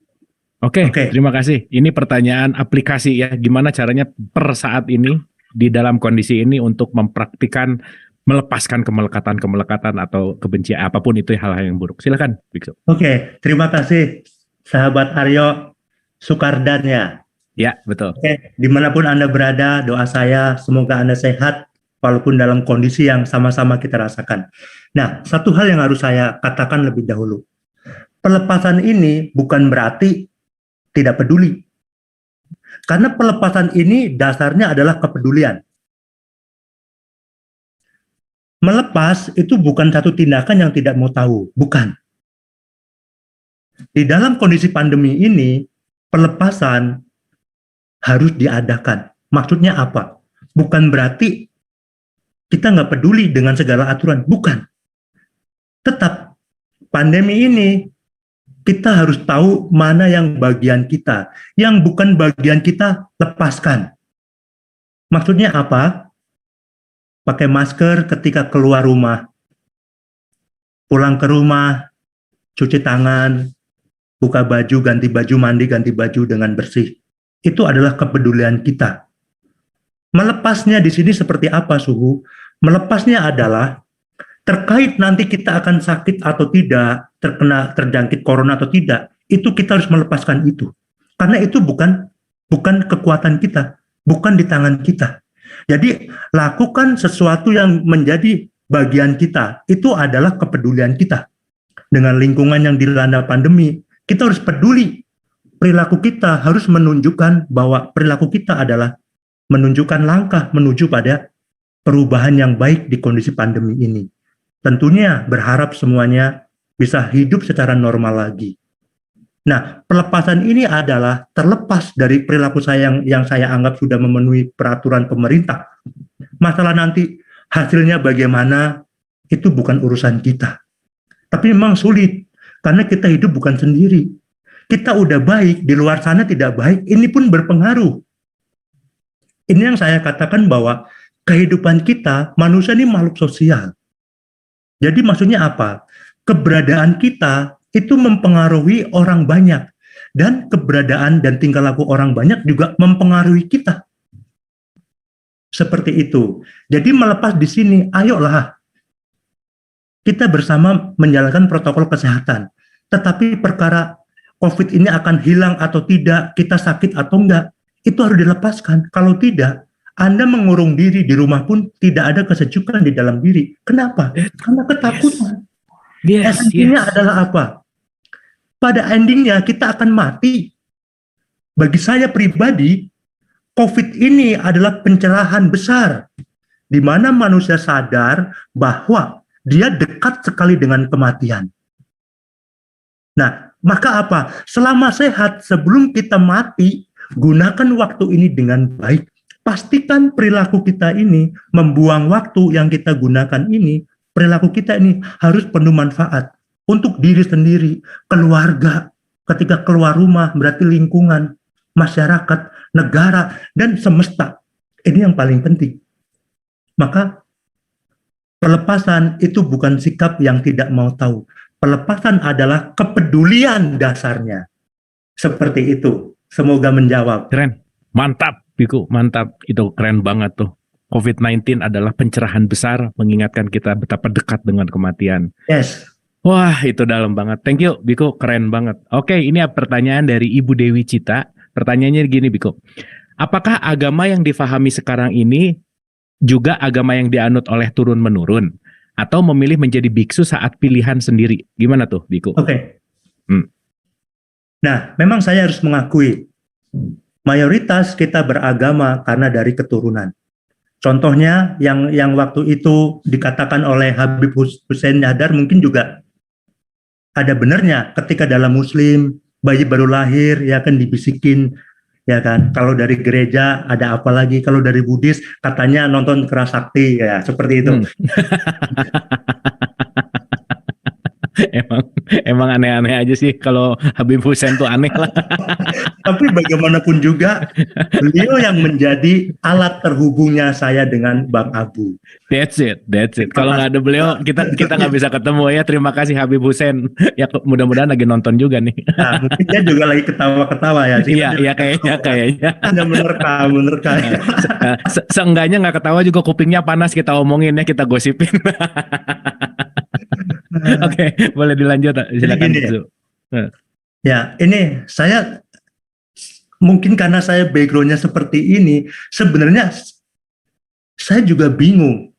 Oke, terima kasih. Ini pertanyaan aplikasi ya. Gimana caranya per saat ini di dalam kondisi ini untuk mempraktikkan melepaskan kemelekatan atau kebencian apapun itu hal-hal yang buruk. Silakan, Biksu. Oke, terima kasih sahabat Aryo Sukardan ya. Ya, betul. Oke, dimanapun Anda berada, doa saya semoga Anda sehat walaupun dalam kondisi yang sama-sama kita rasakan. Nah, satu hal yang harus saya katakan lebih dahulu. Pelepasan ini bukan berarti tidak peduli. Karena pelepasan ini dasarnya adalah kepedulian. Melepas itu bukan satu tindakan yang tidak mau tahu, bukan. Di dalam kondisi pandemi ini, pelepasan harus diadakan. Maksudnya apa? Bukan berarti kita nggak peduli dengan segala aturan, bukan. Tetap, pandemi ini kita harus tahu mana yang bagian kita, yang bukan bagian kita lepaskan. Maksudnya apa? Pakai masker ketika keluar rumah, pulang ke rumah, cuci tangan, buka baju, ganti baju, mandi, ganti baju dengan bersih. Itu adalah kepedulian kita. Melepasnya di sini seperti apa, Suhu? Melepasnya adalah terkait nanti kita akan sakit atau tidak, terjangkit corona atau tidak, itu kita harus melepaskan itu. Karena itu bukan kekuatan kita, bukan di tangan kita. Jadi lakukan sesuatu yang menjadi bagian kita, itu adalah kepedulian kita. Dengan lingkungan yang dilanda pandemi, kita harus peduli. Perilaku kita harus menunjukkan bahwa perilaku kita adalah menunjukkan langkah menuju pada perubahan yang baik di kondisi pandemi ini. Tentunya berharap semuanya bisa hidup secara normal lagi. Nah, pelepasan ini adalah terlepas dari perilaku saya yang saya anggap sudah memenuhi peraturan pemerintah. Masalah nanti hasilnya bagaimana, itu bukan urusan kita. Tapi memang sulit, karena kita hidup bukan sendiri. Kita udah baik, di luar sana tidak baik, ini pun berpengaruh. Ini yang saya katakan bahwa kehidupan kita, manusia ini makhluk sosial. Jadi maksudnya apa? Keberadaan kita itu mempengaruhi orang banyak. Dan keberadaan dan tingkah laku orang banyak juga mempengaruhi kita. Seperti itu. Jadi melepas di sini, ayolah. Kita bersama menjalankan protokol kesehatan. Tetapi perkara COVID ini akan hilang atau tidak, kita sakit atau enggak, itu harus dilepaskan. Kalau tidak, Anda mengurung diri di rumah pun tidak ada kesejukan di dalam diri. Kenapa? Karena ketakutan. Esensinya adalah apa? Pada endingnya kita akan mati. Bagi saya pribadi, COVID ini adalah pencerahan besar, di mana manusia sadar bahwa dia dekat sekali dengan kematian. Nah, maka apa? Selama sehat, sebelum kita mati, gunakan waktu ini dengan baik. Pastikan perilaku kita ini, membuang waktu yang kita gunakan ini, perilaku kita ini harus penuh manfaat untuk diri sendiri, keluarga, ketika keluar rumah, berarti lingkungan, masyarakat, negara, dan semesta. Ini yang paling penting. Maka pelepasan itu bukan sikap yang tidak mau tahu. Pelepasan adalah kepedulian dasarnya. Seperti itu. Semoga menjawab. Keren. Mantap, Biku. Mantap. Itu keren banget tuh. COVID-19 adalah pencerahan besar mengingatkan kita betapa dekat dengan kematian. Yes. Wah, itu dalam banget. Thank you, Biku. Keren banget. Oke, ini pertanyaan dari Ibu Dewi Cita. Pertanyaannya gini, Biku. Apakah agama yang difahami sekarang ini juga agama yang dianut oleh turun-menurun? Atau memilih menjadi biksu saat pilihan sendiri? Gimana tuh, Biku? Oke. Nah, memang saya harus mengakui, mayoritas kita beragama karena dari keturunan. Contohnya, yang waktu itu dikatakan oleh Habib Hussein Nadar mungkin juga ada benarnya. Ketika dalam Muslim, bayi baru lahir, ya kan dibisikin, ya kan. Kalau dari gereja ada apa lagi? Kalau dari Buddhis katanya nonton Kerasakti, ya seperti itu. emang emang aneh-aneh aja sih kalau Habib Hussein tuh aneh lah. Tapi bagaimanapun juga, beliau yang menjadi alat terhubungnya saya dengan Bang Abu. That's it, that's it. Terima Kalau nggak ada kasih. beliau, kita nggak bisa ketemu ya. Terima kasih Habib Hussein. Ya mudah-mudahan lagi nonton juga nih. Nah, mungkin dia juga lagi ketawa-ketawa ya. Sih, Iya, iya kayaknya. hanya menerka. Seenggaknya nggak ketawa juga kupingnya panas kita omongin ya, kita gosipin. Oke, boleh dilanjut. Silakan gini ya. Zu. Ya, ini saya mungkin karena saya backgroundnya seperti ini, sebenarnya saya juga bingung.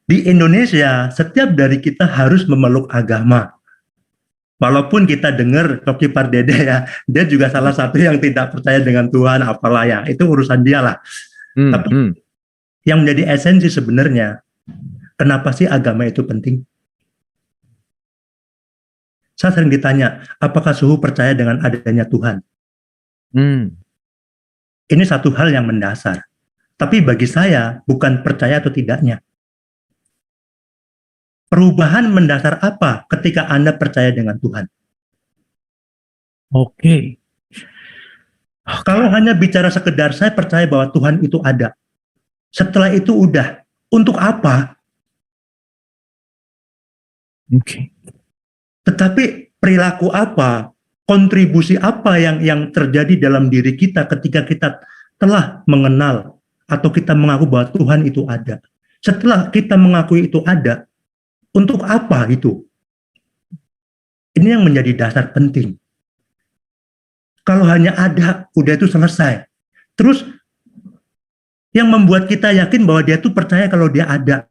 Di Indonesia, setiap dari kita harus memeluk agama. Walaupun kita dengar Coki Pardede ya, dia juga salah satu yang tidak percaya dengan Tuhan, apalah ya, itu urusan dia lah. Tapi yang menjadi esensi sebenarnya, kenapa sih agama itu penting? Saya sering ditanya, apakah suhu percaya dengan adanya Tuhan? Ini satu hal yang mendasar. Tapi bagi saya, bukan percaya atau tidaknya. Perubahan mendasar apa ketika Anda percaya dengan Tuhan? Oke. Kalau hanya bicara sekedar saya percaya bahwa Tuhan itu ada. Setelah itu udah. Untuk apa? Oke. Tetapi perilaku apa, kontribusi apa yang terjadi dalam diri kita ketika kita telah mengenal atau kita mengaku bahwa Tuhan itu ada. Setelah kita mengakui itu ada, untuk apa itu? Ini yang menjadi dasar penting. Kalau hanya ada, udah itu selesai. Terus yang membuat kita yakin bahwa dia itu percaya kalau dia ada.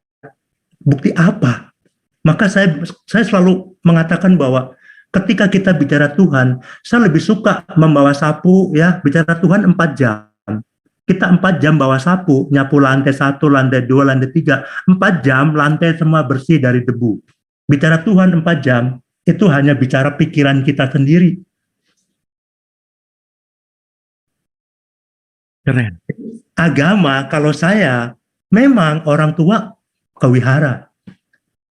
Bukti apa? Maka saya selalu mengatakan bahwa ketika kita bicara Tuhan, saya lebih suka membawa sapu ya, bicara Tuhan 4 jam. Kita 4 jam bawa sapu, nyapu lantai 1, lantai 2, lantai 3. 4 jam lantai semua bersih dari debu. Bicara Tuhan 4 jam, itu hanya bicara pikiran kita sendiri. Keren. Agama, kalau saya, memang orang tua kewihara.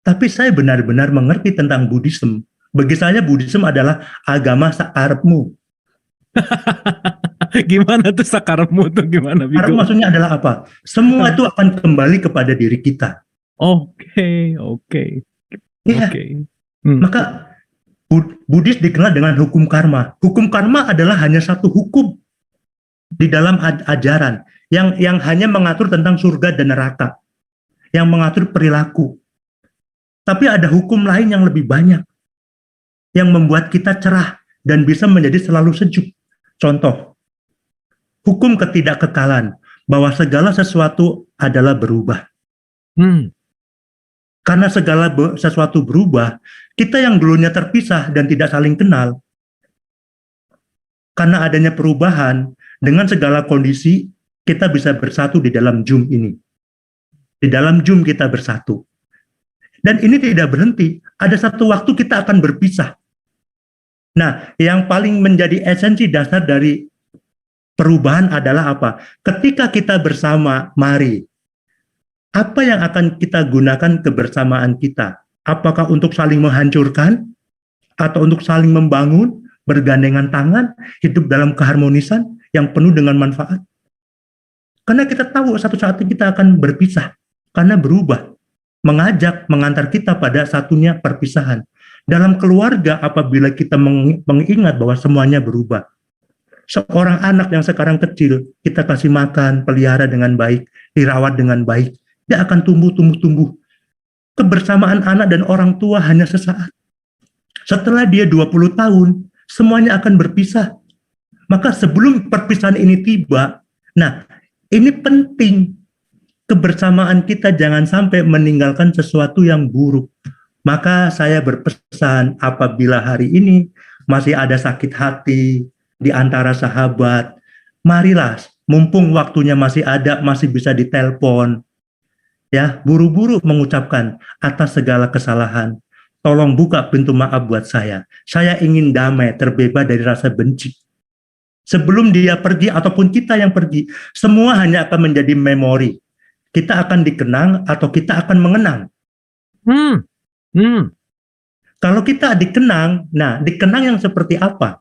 Tapi saya benar-benar mengerti tentang Buddhism. Bagi saya Buddhism adalah agama sakarepmu. Gimana tuh sakarepmu tuh gimana? Karena maksudnya adalah apa? Semua itu akan kembali kepada diri kita. Oke. Ya. Maka Buddhis dikenal dengan hukum karma. Hukum karma adalah hanya satu hukum di dalam ajaran yang hanya mengatur tentang surga dan neraka, yang mengatur perilaku. Tapi ada hukum lain yang lebih banyak, yang membuat kita cerah dan bisa menjadi selalu sejuk. Contoh, hukum ketidakkekalan, bahwa segala sesuatu adalah berubah. Karena segala sesuatu berubah, kita yang dulunya terpisah dan tidak saling kenal, karena adanya perubahan, dengan segala kondisi, kita bisa bersatu di dalam Zoom ini. Di dalam Zoom kita bersatu. Dan ini tidak berhenti. Ada satu waktu kita akan berpisah. Nah, yang paling menjadi esensi dasar dari perubahan adalah apa? Ketika kita bersama, mari. Apa yang akan kita gunakan kebersamaan kita? Apakah untuk saling menghancurkan? Atau untuk saling membangun? Bergandengan tangan? Hidup dalam keharmonisan yang penuh dengan manfaat? Karena kita tahu satu saat kita akan berpisah. Karena berubah. Mengajak, mengantar kita pada satunya perpisahan. Dalam keluarga, apabila kita mengingat bahwa semuanya berubah. Seorang anak yang sekarang kecil, kita kasih makan, pelihara dengan baik, dirawat dengan baik, dia akan tumbuh. Kebersamaan anak dan orang tua hanya sesaat. Setelah dia 20 tahun, semuanya akan berpisah. Maka sebelum perpisahan ini tiba, nah ini penting. Kebersamaan kita jangan sampai meninggalkan sesuatu yang buruk. Maka saya berpesan, apabila hari ini masih ada sakit hati di antara sahabat, marilah, mumpung waktunya masih ada, masih bisa ditelepon, ya, buru-buru mengucapkan atas segala kesalahan. Tolong buka pintu maaf buat saya. Saya ingin damai, terbebas dari rasa benci. Sebelum dia pergi ataupun kita yang pergi, semua hanya akan menjadi memori. Kita akan dikenang atau kita akan mengenang. Kalau kita dikenang, nah dikenang yang seperti apa?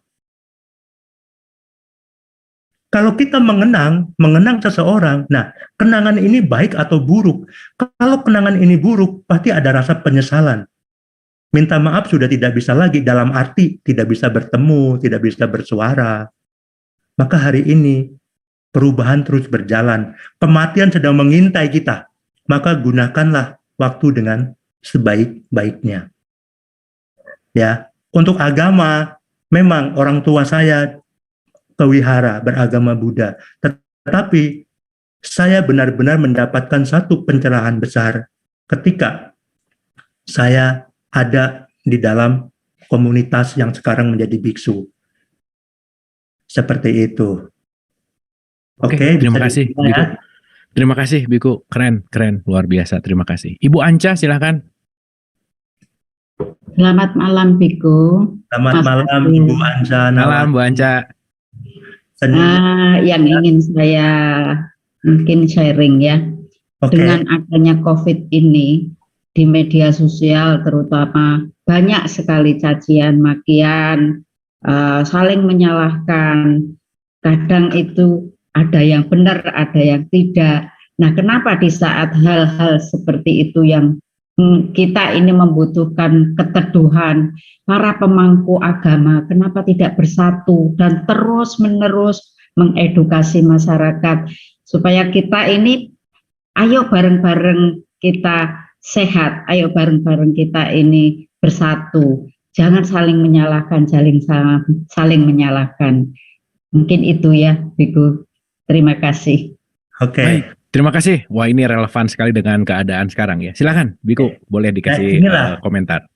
Kalau kita mengenang seseorang, nah kenangan ini baik atau buruk. Kalau kenangan ini buruk, pasti ada rasa penyesalan. Minta maaf sudah tidak bisa lagi, dalam arti tidak bisa bertemu, tidak bisa bersuara. Maka hari ini perubahan terus berjalan. Kematian sedang mengintai kita. Maka gunakanlah waktu dengan sebaik-baiknya. Ya, untuk agama, memang orang tua saya ke wihara beragama Buddha, tetapi saya benar-benar mendapatkan satu pencerahan besar ketika saya ada di dalam komunitas yang sekarang menjadi biksu. Seperti itu. Oke, terima kasih, Biku. ya. Terima kasih, Biku. Keren, luar biasa. Terima kasih. Ibu Anca, silahkan. Selamat malam, Biku. Selamat malam, Ibu Anca. Malam, Bu Anca. Yang ingin saya mungkin sharing ya, dengan adanya COVID ini di media sosial terutama banyak sekali cacian, makian, saling menyalahkan. Kadang itu ada yang benar, ada yang tidak. Nah, kenapa di saat hal-hal seperti itu yang kita ini membutuhkan keteduhan, para pemangku agama kenapa tidak bersatu dan terus-menerus mengedukasi masyarakat supaya kita ini ayo bareng-bareng kita sehat, ayo bareng-bareng kita ini bersatu, jangan saling menyalahkan, saling menyalahkan. Mungkin itu ya, Biku. Terima kasih. Baik, terima kasih. Wah, ini relevan sekali dengan keadaan sekarang ya. Silakan, Biku, boleh dikasih komentar.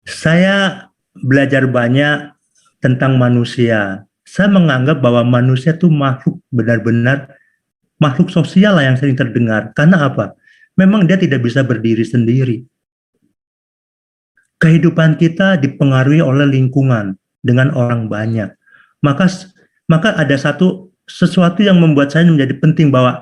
Saya belajar banyak tentang manusia. Saya menganggap bahwa manusia itu makhluk benar-benar makhluk sosial lah yang sering terdengar. Karena apa? Memang dia tidak bisa berdiri sendiri. Kehidupan kita dipengaruhi oleh lingkungan dengan orang banyak. Maka ada sesuatu yang membuat saya menjadi penting bahwa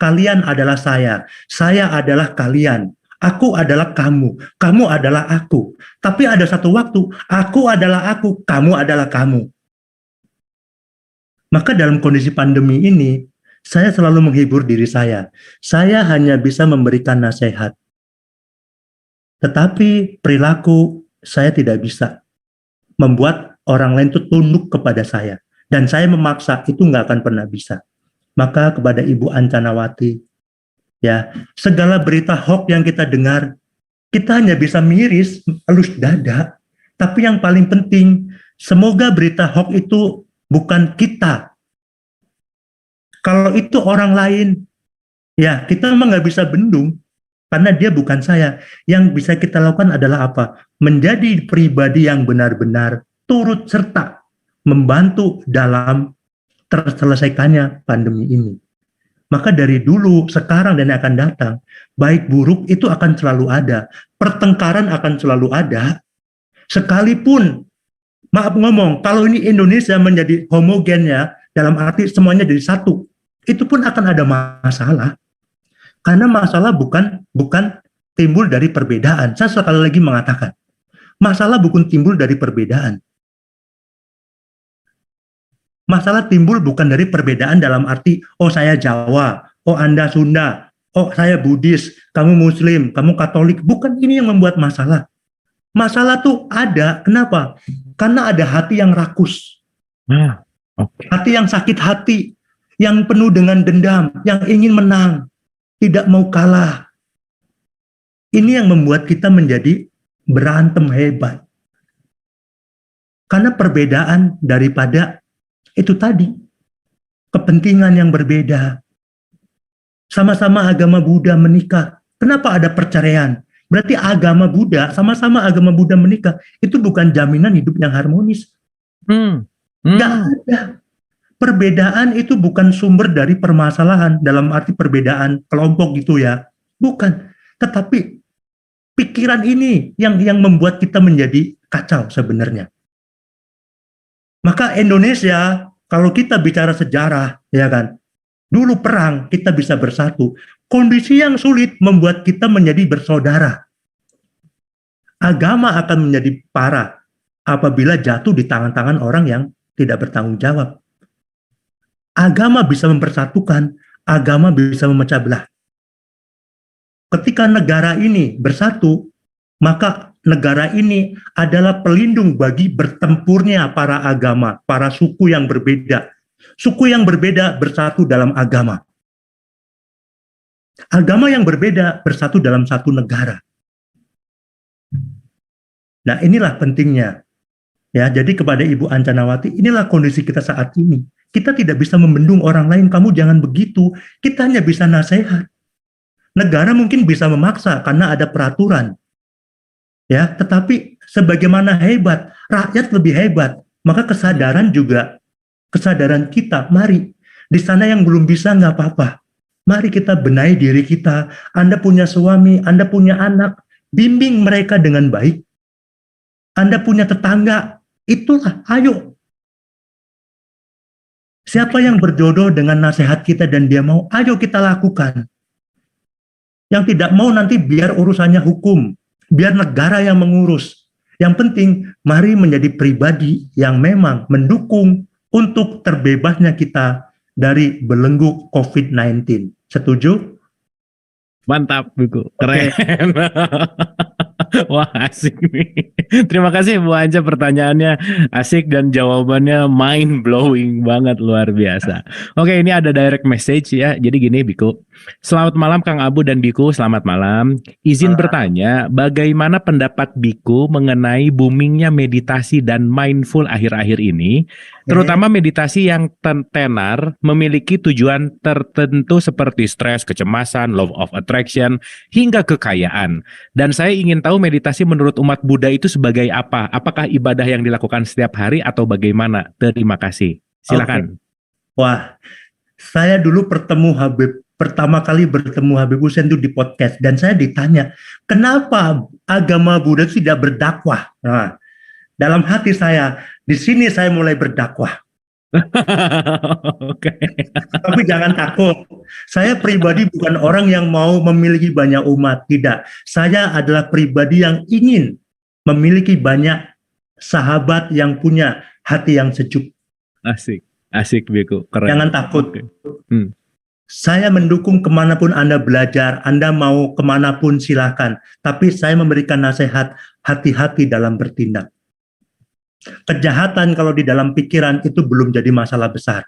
kalian adalah saya adalah kalian. Aku adalah kamu, kamu adalah aku. Tapi ada satu waktu, aku adalah aku, kamu adalah kamu. Maka dalam kondisi pandemi ini, saya selalu menghibur diri saya. Saya hanya bisa memberikan nasihat. Tetapi perilaku saya tidak bisa membuat orang lain itu tunduk kepada saya. Dan saya memaksa, itu nggak akan pernah bisa. Maka kepada Ibu Ancanawati, ya, segala berita hoax yang kita dengar, kita hanya bisa miris, elus dada. Tapi yang paling penting, semoga berita hoax itu bukan kita. Kalau itu orang lain, ya kita memang nggak bisa bendung, karena dia bukan saya. Yang bisa kita lakukan adalah apa? Menjadi pribadi yang benar-benar turut serta membantu dalam terselesaikannya pandemi ini. Maka dari dulu, sekarang, dan akan datang, baik buruk itu akan selalu ada. Pertengkaran akan selalu ada. Sekalipun, maaf ngomong, kalau ini Indonesia menjadi homogen ya, dalam arti semuanya jadi satu, itu pun akan ada masalah. Karena masalah bukan timbul dari perbedaan. Saya sekali lagi mengatakan, masalah bukan timbul dari perbedaan. Masalah timbul bukan dari perbedaan dalam arti, oh saya Jawa, oh Anda Sunda, oh saya Buddhis, kamu Muslim, kamu Katolik. Bukan ini yang membuat masalah. Masalah tuh ada, kenapa? Karena ada hati yang rakus. Hati yang sakit hati, yang penuh dengan dendam, yang ingin menang, tidak mau kalah. Ini yang membuat kita menjadi berantem hebat. Karena perbedaan daripada itu tadi, kepentingan yang berbeda. Sama-sama agama Buddha menikah. Kenapa ada perceraian? Berarti agama Buddha, sama-sama agama Buddha menikah, itu bukan jaminan hidup yang harmonis. Nggak ada. Perbedaan itu bukan sumber dari permasalahan, dalam arti perbedaan kelompok gitu ya. Bukan. Tetapi pikiran ini yang membuat kita menjadi kacau sebenarnya. Maka Indonesia, kalau kita bicara sejarah, ya kan, dulu perang kita bisa bersatu. Kondisi yang sulit membuat kita menjadi bersaudara. Agama akan menjadi parah apabila jatuh di tangan-tangan orang yang tidak bertanggung jawab. Agama bisa mempersatukan, agama bisa memecah belah. Ketika negara ini bersatu, maka negara ini adalah pelindung bagi bertempurnya para agama, para suku yang berbeda. Suku yang berbeda bersatu dalam agama. Agama yang berbeda bersatu dalam satu negara. Nah, inilah pentingnya. Ya, jadi kepada Ibu Ancanawati, inilah kondisi kita saat ini. Kita tidak bisa membendung orang lain, kamu jangan begitu. Kita hanya bisa nasihat. Negara mungkin bisa memaksa karena ada peraturan. Ya, tetapi sebagaimana hebat, rakyat lebih hebat. Maka kesadaran juga, kesadaran kita, mari. Di sana yang belum bisa nggak apa-apa. Mari kita benahi diri kita. Anda punya suami, Anda punya anak, bimbing mereka dengan baik. Anda punya tetangga, itulah, ayo. Siapa yang berjodoh dengan nasihat kita dan dia mau, ayo kita lakukan. Yang tidak mau nanti biar urusannya hukum, biar negara yang mengurus. Yang penting, mari menjadi pribadi yang memang mendukung untuk terbebasnya kita dari belenggu COVID-19. Setuju? Mantap, Biku. Keren. Wah, asik nih. Terima kasih Bu Anja, pertanyaannya asik dan jawabannya mind blowing banget, luar biasa. Oke, ini ada direct message ya. Jadi gini, Biku. Selamat malam Kang Abu dan Biku, selamat malam. Izin bertanya, bagaimana pendapat Biku mengenai boomingnya meditasi dan mindful akhir-akhir ini, terutama meditasi yang tenar memiliki tujuan tertentu seperti stres, kecemasan, law of attraction, hingga kekayaan. Dan saya ingin tahu meditasi menurut umat Buddha itu sebagai apa? Apakah ibadah yang dilakukan setiap hari atau bagaimana? Terima kasih. Silakan. Wah, saya dulu pertama kali bertemu Habib Hussein itu di podcast dan saya ditanya, kenapa agama Buddha tidak berdakwah? Nah, dalam hati saya, di sini saya mulai berdakwah. Oke. Tapi jangan takut. Saya pribadi bukan orang yang mau memiliki banyak umat, tidak. Saya adalah pribadi yang ingin memiliki banyak sahabat yang punya hati yang sejuk. Asik, asik Biku, keren. Jangan takut. Okay. Saya mendukung kemanapun Anda belajar, Anda mau kemanapun silahkan. Tapi saya memberikan nasihat, hati-hati dalam bertindak. Kejahatan kalau di dalam pikiran itu belum jadi masalah besar.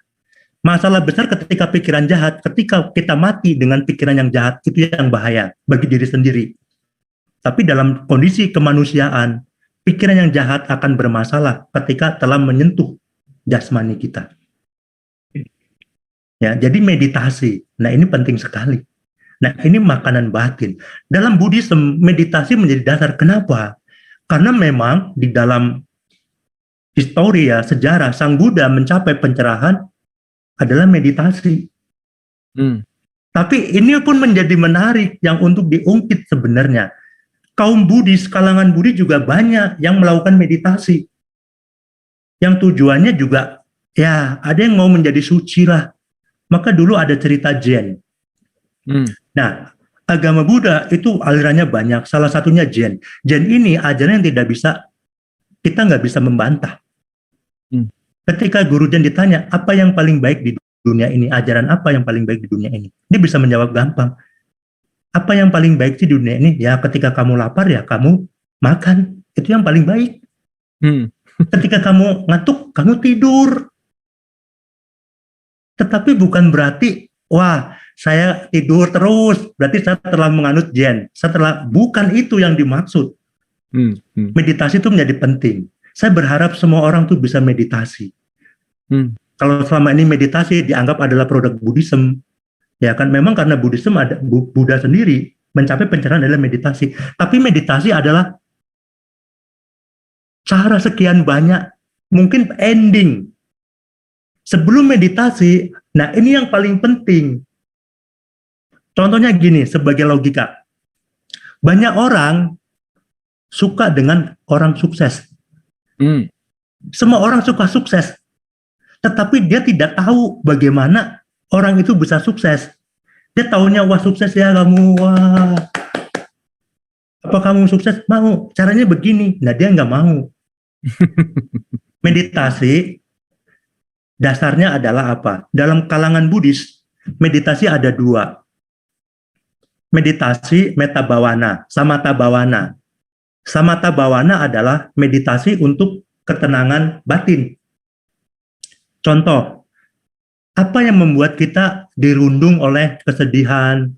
Masalah besar ketika pikiran jahat, ketika kita mati dengan pikiran yang jahat, itu yang bahaya bagi diri sendiri. Tapi dalam kondisi kemanusiaan, pikiran yang jahat akan bermasalah ketika telah menyentuh jasmani kita. Ya, jadi meditasi. Nah, ini penting sekali. Nah, ini makanan batin. Dalam Buddhisme, meditasi menjadi dasar. Kenapa? Karena memang di dalam histori ya, sejarah, Sang Buddha mencapai pencerahan adalah meditasi. Tapi ini pun menjadi menarik yang untuk diungkit sebenarnya. Kaum Buddhis, kalangan Buddhis juga banyak yang melakukan meditasi. Yang tujuannya juga, ya ada yang mau menjadi suci lah. Maka dulu ada cerita Zen. Nah, agama Buddha itu alirannya banyak. Salah satunya Zen. Zen ini ajaran yang tidak bisa, kita nggak bisa membantah. Ketika guru Zen ditanya, apa yang paling baik di dunia ini? Ajaran apa yang paling baik di dunia ini? Dia bisa menjawab gampang. Apa yang paling baik sih di dunia ini? Ya ketika kamu lapar ya kamu makan. Itu yang paling baik. Ketika kamu ngantuk, kamu tidur. Tetapi bukan berarti, wah saya tidur terus, berarti saya telah menganut Zen. Bukan itu yang dimaksud. Meditasi itu menjadi penting. Saya berharap semua orang tuh bisa meditasi. Kalau selama ini meditasi dianggap adalah produk Buddhisme, ya kan memang karena Buddhisme ada Buddha sendiri mencapai pencerahan adalah meditasi. Tapi meditasi adalah cara sekian banyak, mungkin ending. Sebelum meditasi, nah ini yang paling penting. Contohnya gini, sebagai logika. Banyak orang suka dengan orang sukses. Semua orang suka sukses, tetapi dia tidak tahu bagaimana orang itu bisa sukses. Dia taunya wah sukses ya kamu, wah Apa kamu sukses? Mau. Caranya begini. Nah, dia nggak mau. Meditasi dasarnya adalah apa? Dalam kalangan Buddhis, meditasi ada dua. Meditasi metabawana, samatha bawana. Samatha bawana adalah meditasi untuk ketenangan batin. Contoh, apa yang membuat kita dirundung oleh kesedihan?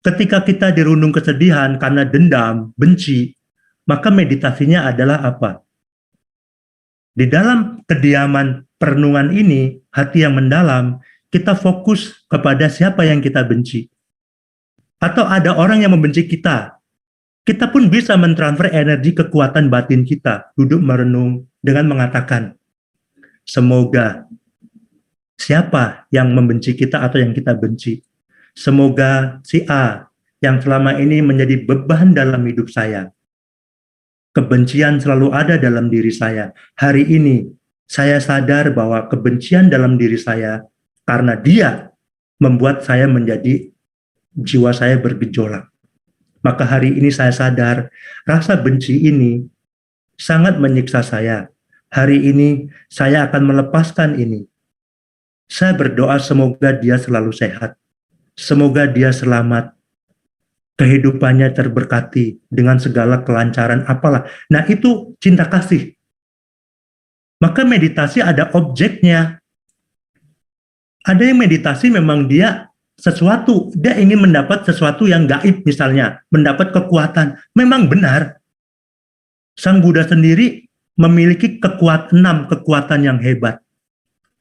Ketika kita dirundung kesedihan karena dendam, benci, maka meditasinya adalah apa? Di dalam kediaman perenungan ini, hati yang mendalam, kita fokus kepada siapa yang kita benci. Atau ada orang yang membenci kita, kita pun bisa mentransfer energi kekuatan batin kita, duduk merenung dengan mengatakan, semoga siapa yang membenci kita atau yang kita benci, semoga si A yang selama ini menjadi beban dalam hidup saya, kebencian selalu ada dalam diri saya. Hari ini saya sadar bahwa kebencian dalam diri saya karena dia membuat saya menjadi jiwa saya bergejolak. Maka hari ini saya sadar rasa benci ini sangat menyiksa saya. Hari ini saya akan melepaskan ini. Saya berdoa semoga dia selalu sehat. Semoga dia selamat. Kehidupannya terberkati dengan segala kelancaran apalah. Nah, itu cinta kasih. Maka meditasi ada objeknya. Ada yang meditasi memang dia sesuatu, dia ingin mendapat sesuatu yang gaib misalnya, mendapat kekuatan. Memang benar. Sang Buddha sendiri memiliki 6 kekuatan yang hebat.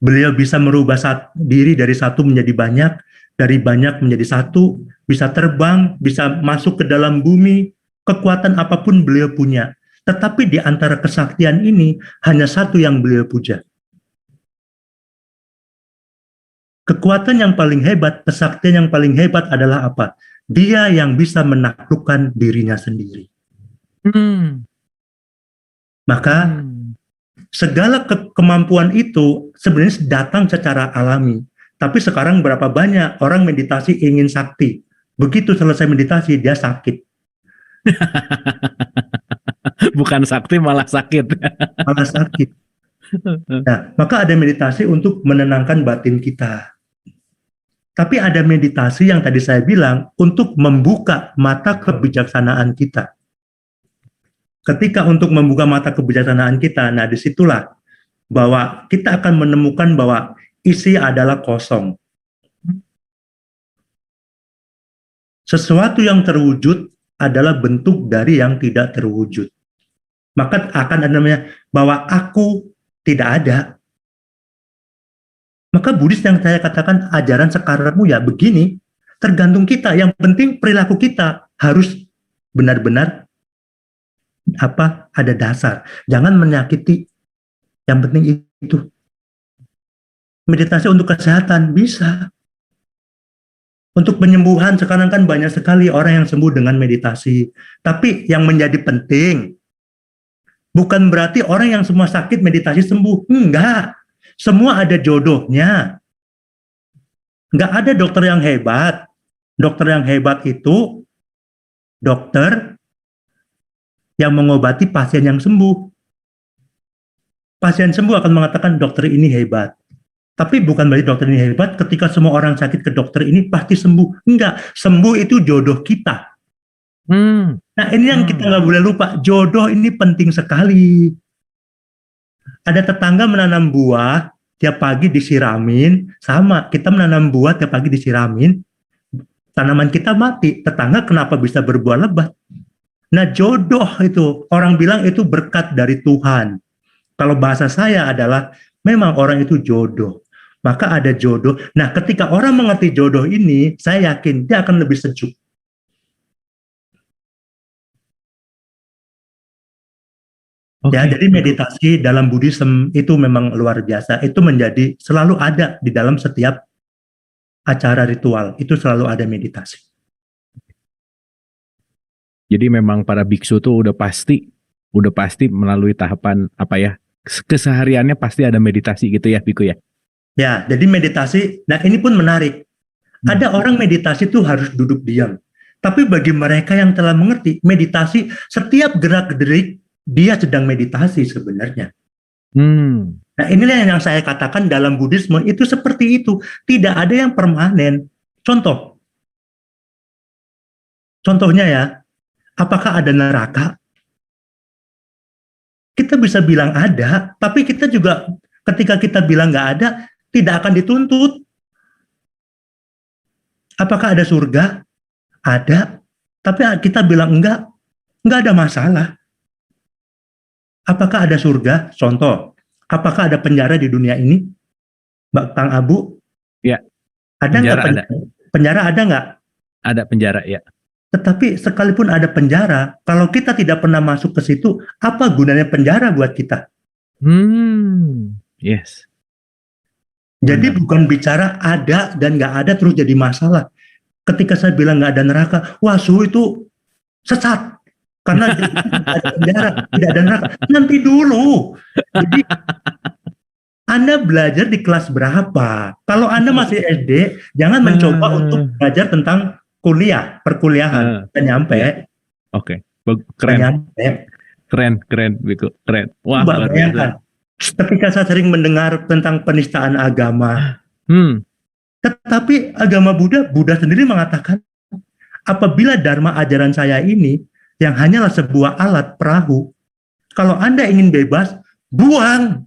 Beliau bisa merubah diri dari satu menjadi banyak, dari banyak menjadi satu, bisa terbang, bisa masuk ke dalam bumi, kekuatan apapun beliau punya. Tetapi di antara kesaktian ini, hanya satu yang beliau puja. Kekuatan yang paling hebat, kesaktian yang paling hebat adalah apa? Dia yang bisa menaklukkan dirinya sendiri. Maka segala kemampuan itu sebenarnya datang secara alami. Tapi sekarang berapa banyak orang meditasi ingin sakti. Begitu selesai meditasi, dia sakit. Bukan sakti, malah sakit. Malah sakit. Nah, maka ada meditasi untuk menenangkan batin kita. Tapi ada meditasi yang tadi saya bilang untuk membuka mata kebijaksanaan kita. Ketika untuk membuka mata kebijaksanaan kita, nah disitulah bahwa kita akan menemukan bahwa isi adalah kosong. Sesuatu yang terwujud adalah bentuk dari yang tidak terwujud. Maka akan ada namanya bahwa aku tidak ada. Maka Buddhis yang saya katakan ajaran sekarangmu ya begini, tergantung kita. Yang penting perilaku kita harus benar-benar ada dasar. Jangan menyakiti. Yang penting itu. Meditasi untuk kesehatan bisa. Untuk penyembuhan sekarang kan banyak sekali orang yang sembuh dengan meditasi. Tapi yang menjadi penting bukan berarti orang yang semua sakit meditasi sembuh. Enggak. Semua ada jodohnya. Enggak ada dokter yang hebat. Dokter yang hebat itu dokter yang mengobati pasien yang sembuh. Pasien sembuh akan mengatakan dokter ini hebat. Tapi bukan berarti dokter ini hebat ketika semua orang sakit ke dokter ini pasti sembuh. Enggak, sembuh itu jodoh kita. Nah ini yang kita nggak boleh lupa, jodoh ini penting sekali. Ada tetangga menanam buah, tiap pagi disiramin, sama kita menanam buah tiap pagi disiramin, tanaman kita mati, tetangga kenapa bisa berbuah lebat? Nah jodoh itu, orang bilang itu berkat dari Tuhan. Kalau bahasa saya adalah, memang orang itu jodoh. Maka ada jodoh. Nah ketika orang mengerti jodoh ini, saya yakin dia akan lebih sejuk. Ya, jadi meditasi dalam Buddhism itu memang luar biasa. Itu menjadi selalu ada di dalam setiap acara ritual. Itu selalu ada meditasi. Jadi memang para biksu tuh udah pasti melalui tahapan kesehariannya pasti ada meditasi gitu ya, Biku ya. Ya, jadi meditasi. Nah ini pun menarik. Ada orang meditasi tuh harus duduk diam. Tapi bagi mereka yang telah mengerti, meditasi, setiap gerak-gerik, dia sedang meditasi sebenarnya. Nah, inilah yang saya katakan dalam Buddhisme itu seperti itu. Tidak ada yang permanen. Contohnya ya, apakah ada neraka? Kita bisa bilang ada, tapi kita juga ketika kita bilang nggak ada, tidak akan dituntut. Apakah ada surga? Ada, tapi kita bilang enggak ada masalah. Apakah ada surga? Contoh, apakah ada penjara di dunia ini? Kang Abu? Ya. Ada nggak penjara? Penjara ada nggak? Ada penjara, ya. Tetapi sekalipun ada penjara, kalau kita tidak pernah masuk ke situ, apa gunanya penjara buat kita? Yes. Jadi bukan bicara ada dan nggak ada terus jadi masalah. Ketika saya bilang nggak ada neraka, wah suhu itu sesat. Karena tidak ada penjara, tidak ada neraka. Nanti dulu. Jadi Anda belajar di kelas berapa? Kalau Anda masih SD, jangan mencoba untuk belajar tentang perkuliahan. Kita nyampe. Oke. Keren. Keren, Biko. Keren. Wah, bayangkan. Ketika saya sering mendengar tentang penistaan agama, tetapi agama Buddha sendiri mengatakan, apabila dharma ajaran saya ini yang hanyalah sebuah alat perahu, kalau Anda ingin bebas, buang,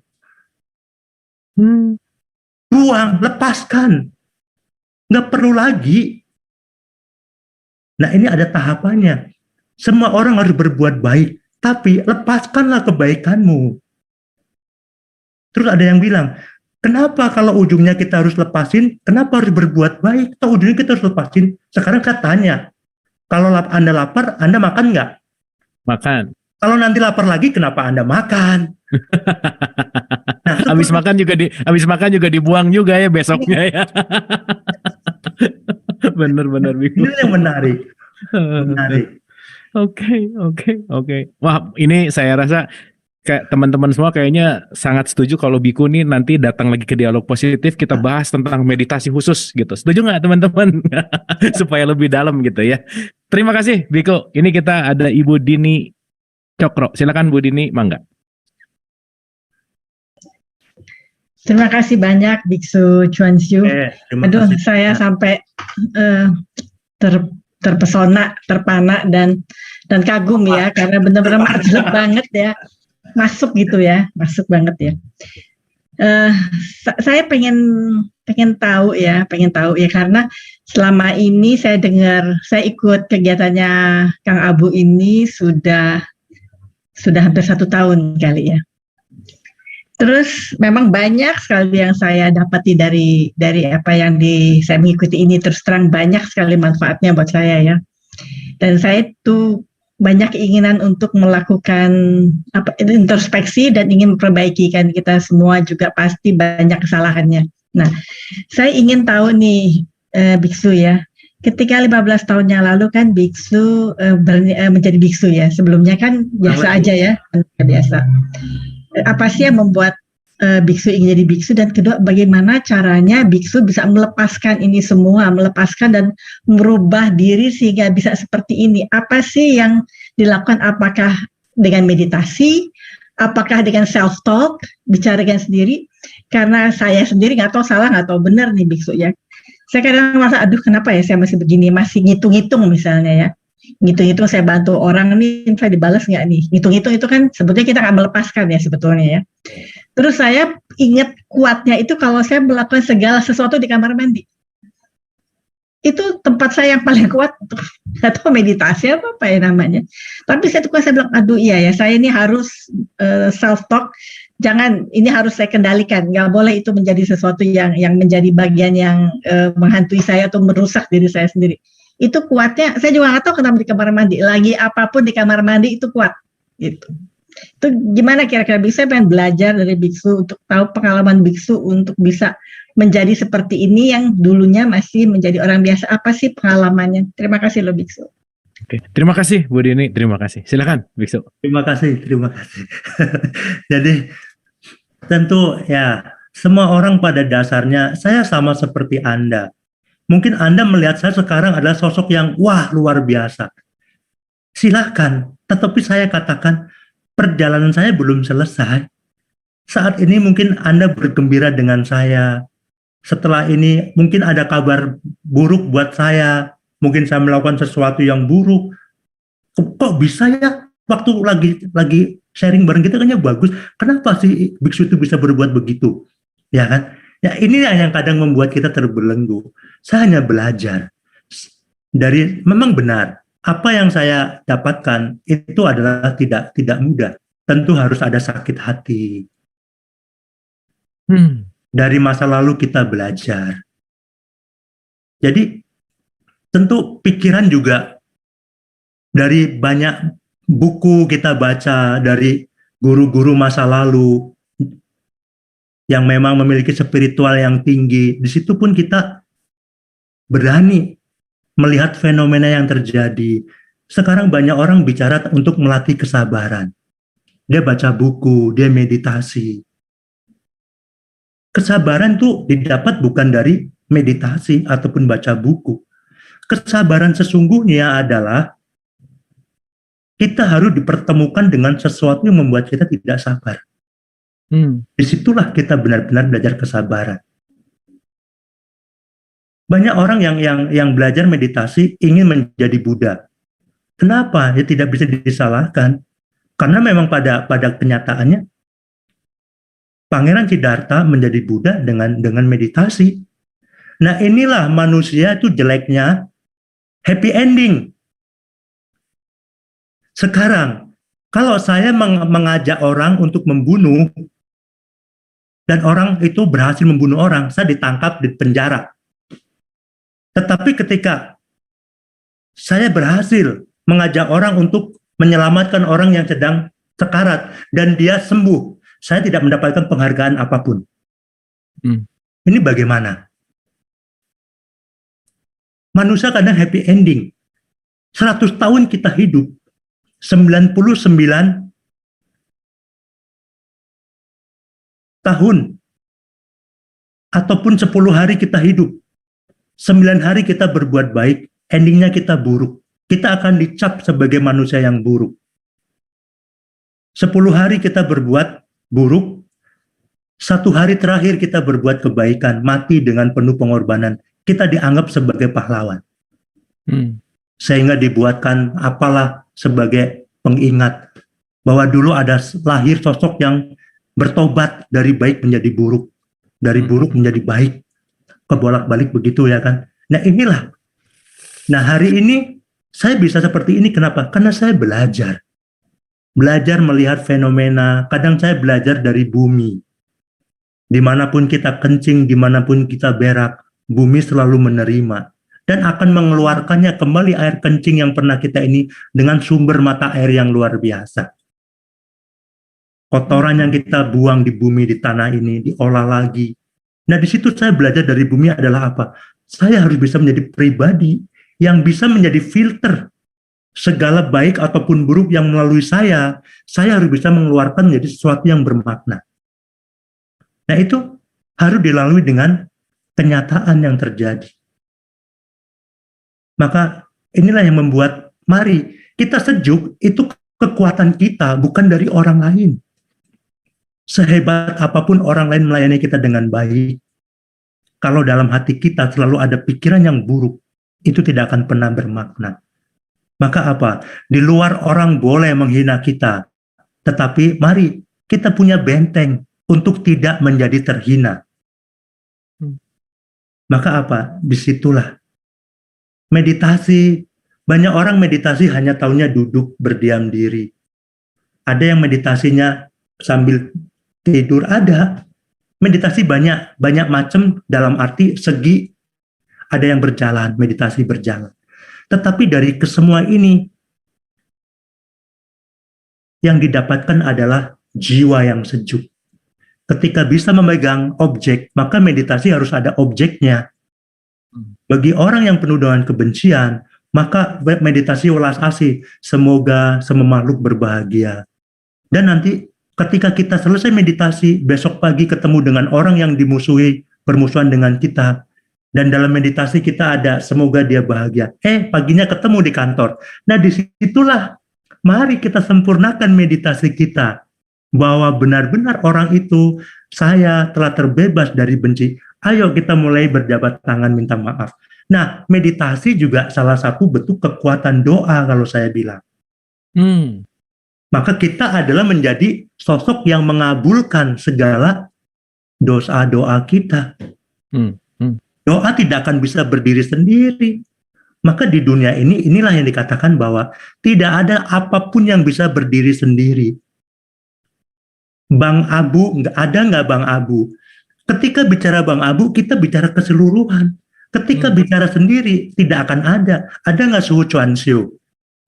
lepaskan, nggak perlu lagi. Nah, ini ada tahapannya. Semua orang harus berbuat baik, tapi lepaskanlah kebaikanmu. Terus ada yang bilang, kenapa kalau ujungnya kita harus lepasin, kenapa harus berbuat baik? Atau ujungnya kita harus lepasin? Sekarang saya tanya, kalau Anda lapar, Anda makan nggak? Makan. Kalau nanti lapar lagi, kenapa Anda makan? Nah, habis makan juga dibuang juga ya besoknya ya. Bener. Ini yang menarik. Oke. Wah, ini saya rasa kayak teman-teman semua kayaknya sangat setuju kalau Biku nih nanti datang lagi ke Dialog Positif, kita bahas tentang meditasi khusus gitu. Setuju nggak teman-teman? Supaya lebih dalam gitu ya. Terima kasih Biku. Ini kita ada Ibu Dini Cokro. Silakan Bu Dini, mangga. Terima kasih banyak Biksu Chuanshu. Aduh, saya sampai terpesona, terpana dan kagum ya, karena benar-benar mantap banget ya. Masuk banget ya. Saya pengen tahu ya karena selama ini saya ikut kegiatannya Kang Abu ini sudah hampir 1 tahun kali ya. Terus memang banyak sekali yang saya dapati dari apa yang saya mengikuti ini, terus terang banyak sekali manfaatnya buat saya ya. Dan saya tuh banyak keinginan untuk melakukan introspeksi dan ingin memperbaiki, kan kita semua juga pasti banyak kesalahannya. Nah, saya ingin tahu nih Biksu ya, ketika 15 tahun yang lalu kan Biksu menjadi Biksu ya, sebelumnya kan biasa aja ya, biasa. Apa sih yang membuat Biksu ingin jadi Biksu, dan kedua bagaimana caranya Biksu bisa melepaskan ini semua, melepaskan dan merubah diri sehingga bisa seperti ini? Apa sih yang dilakukan? Apakah dengan meditasi? Apakah dengan self talk, bicara dengan sendiri? Karena saya sendiri nggak tahu salah nggak tahu benar nih Biksu ya. Saya kadang merasa aduh kenapa ya saya masih begini, masih ngitung-ngitung misalnya ya. Ngitung-ngitung saya bantu orang nih, saya dibalas nggak nih? Ngitung-ngitung itu kan sebetulnya kita nggak melepaskan ya sebetulnya ya. Terus saya ingat kuatnya itu kalau saya melakukan segala sesuatu di kamar mandi. Itu tempat saya yang paling kuat, atau meditasi apa ya namanya. Tapi saya bilang, aduh iya ya, saya ini harus self-talk, jangan, ini harus saya kendalikan, nggak boleh itu menjadi sesuatu yang menjadi bagian yang menghantui saya atau merusak diri saya sendiri. Itu kuatnya, saya juga nggak tahu kenapa di kamar mandi, lagi apapun di kamar mandi itu kuat, gitu. Itu gimana kira-kira? Bisa pengen belajar dari Biksu untuk tahu pengalaman Biksu untuk bisa menjadi seperti ini yang dulunya masih menjadi orang biasa. Apa sih pengalamannya? Terima kasih loh Biksu. Oke, terima kasih Bu Dini, terima kasih. Silakan Biksu. Terima kasih. Jadi tentu ya semua orang pada dasarnya saya sama seperti Anda. Mungkin Anda melihat saya sekarang adalah sosok yang wah luar biasa. Silakan, tetapi saya katakan perjalanan saya belum selesai. Saat ini mungkin Anda bergembira dengan saya. Setelah ini mungkin ada kabar buruk buat saya. Mungkin saya melakukan sesuatu yang buruk. Kok bisa ya? Waktu lagi sharing bareng kita kayaknya bagus. Kenapa sih biksu itu bisa berbuat begitu? Ya kan? Ya inilah yang kadang membuat kita terbelenggu. Saya hanya belajar. Memang benar, apa yang saya dapatkan itu adalah tidak mudah. Tentu harus ada sakit hati. Dari masa lalu kita belajar. Jadi tentu pikiran juga dari banyak buku kita baca, dari guru-guru masa lalu yang memang memiliki spiritual yang tinggi. Di situ pun kita berani melihat fenomena yang terjadi. Sekarang banyak orang bicara untuk melatih kesabaran. Dia baca buku, dia meditasi. Kesabaran itu didapat bukan dari meditasi ataupun baca buku. Kesabaran sesungguhnya adalah kita harus dipertemukan dengan sesuatu yang membuat kita tidak sabar. Disitulah kita benar-benar belajar kesabaran. Banyak orang yang belajar meditasi ingin menjadi Buddha. Kenapa? Ya tidak bisa disalahkan. Karena memang pada kenyataannya Pangeran Siddhartha menjadi Buddha dengan meditasi. Nah inilah manusia itu jeleknya happy ending. Sekarang, kalau saya mengajak orang untuk membunuh, dan orang itu berhasil membunuh orang, saya ditangkap di penjara. Tetapi ketika saya berhasil mengajak orang untuk menyelamatkan orang yang sedang sekarat, dan dia sembuh, saya tidak mendapatkan penghargaan apapun. Ini bagaimana? Manusia kadang happy ending. 100 tahun kita hidup, 99 tahun, ataupun 10 hari kita hidup, 9 hari kita berbuat baik, endingnya kita buruk. Kita akan dicap sebagai manusia yang buruk. 10 hari kita berbuat buruk, 1 hari terakhir kita berbuat kebaikan, mati dengan penuh pengorbanan, kita dianggap sebagai pahlawan. Sehingga dibuatkan apalah sebagai pengingat bahwa dulu ada lahir sosok yang bertobat dari baik menjadi buruk, dari buruk menjadi baik, kebolak-balik begitu ya kan. Nah inilah. Nah hari ini saya bisa seperti ini, kenapa? Karena saya belajar melihat fenomena. Kadang saya belajar dari bumi. Dimanapun kita kencing, dimanapun kita berak, bumi selalu menerima dan akan mengeluarkannya kembali air kencing yang pernah kita ini dengan sumber mata air yang luar biasa. Kotoran yang kita buang di bumi, di tanah ini, diolah lagi. Nah di situ saya belajar dari bumi adalah apa? Saya harus bisa menjadi pribadi yang bisa menjadi filter segala baik ataupun buruk yang melalui saya harus bisa mengeluarkan menjadi sesuatu yang bermakna. Nah itu harus dilalui dengan kenyataan yang terjadi. Maka inilah yang membuat, mari kita sejuk, itu kekuatan kita, bukan dari orang lain. Sehebat apapun orang lain melayani kita dengan baik, kalau dalam hati kita selalu ada pikiran yang buruk, itu tidak akan pernah bermakna. Maka apa? Di luar orang boleh menghina kita, tetapi mari kita punya benteng untuk tidak menjadi terhina. Maka apa? Disitulah meditasi. Banyak orang meditasi hanya taunya duduk berdiam diri. Ada yang meditasinya sambil tidur, ada. Meditasi banyak macam, dalam arti segi. Ada yang berjalan, meditasi berjalan. Tetapi dari kesemua ini, yang didapatkan adalah jiwa yang sejuk. Ketika bisa memegang objek, maka meditasi harus ada objeknya. Bagi orang yang penuh dengan kebencian, maka meditasi welas asih, semoga semua makhluk berbahagia. Dan nanti ketika kita selesai meditasi, besok pagi ketemu dengan orang yang dimusuhi, bermusuhan dengan kita, Dan dalam meditasi kita ada semoga dia bahagia. Paginya ketemu di kantor. Nah, disitulah mari kita sempurnakan meditasi kita. Bahwa benar-benar orang itu, saya telah terbebas dari benci. Ayo kita mulai berjabat tangan minta maaf. Nah, meditasi juga salah satu bentuk kekuatan doa kalau saya bilang. Maka kita adalah menjadi sosok yang mengabulkan segala doa-doa kita. Doa tidak akan bisa berdiri sendiri. Maka di dunia ini, inilah yang dikatakan bahwa tidak ada apapun yang bisa berdiri sendiri. Bang Abu, ada nggak Bang Abu? Ketika bicara Bang Abu, kita bicara keseluruhan. Ketika bicara sendiri, tidak akan ada. Ada nggak suhu Chuanxiu?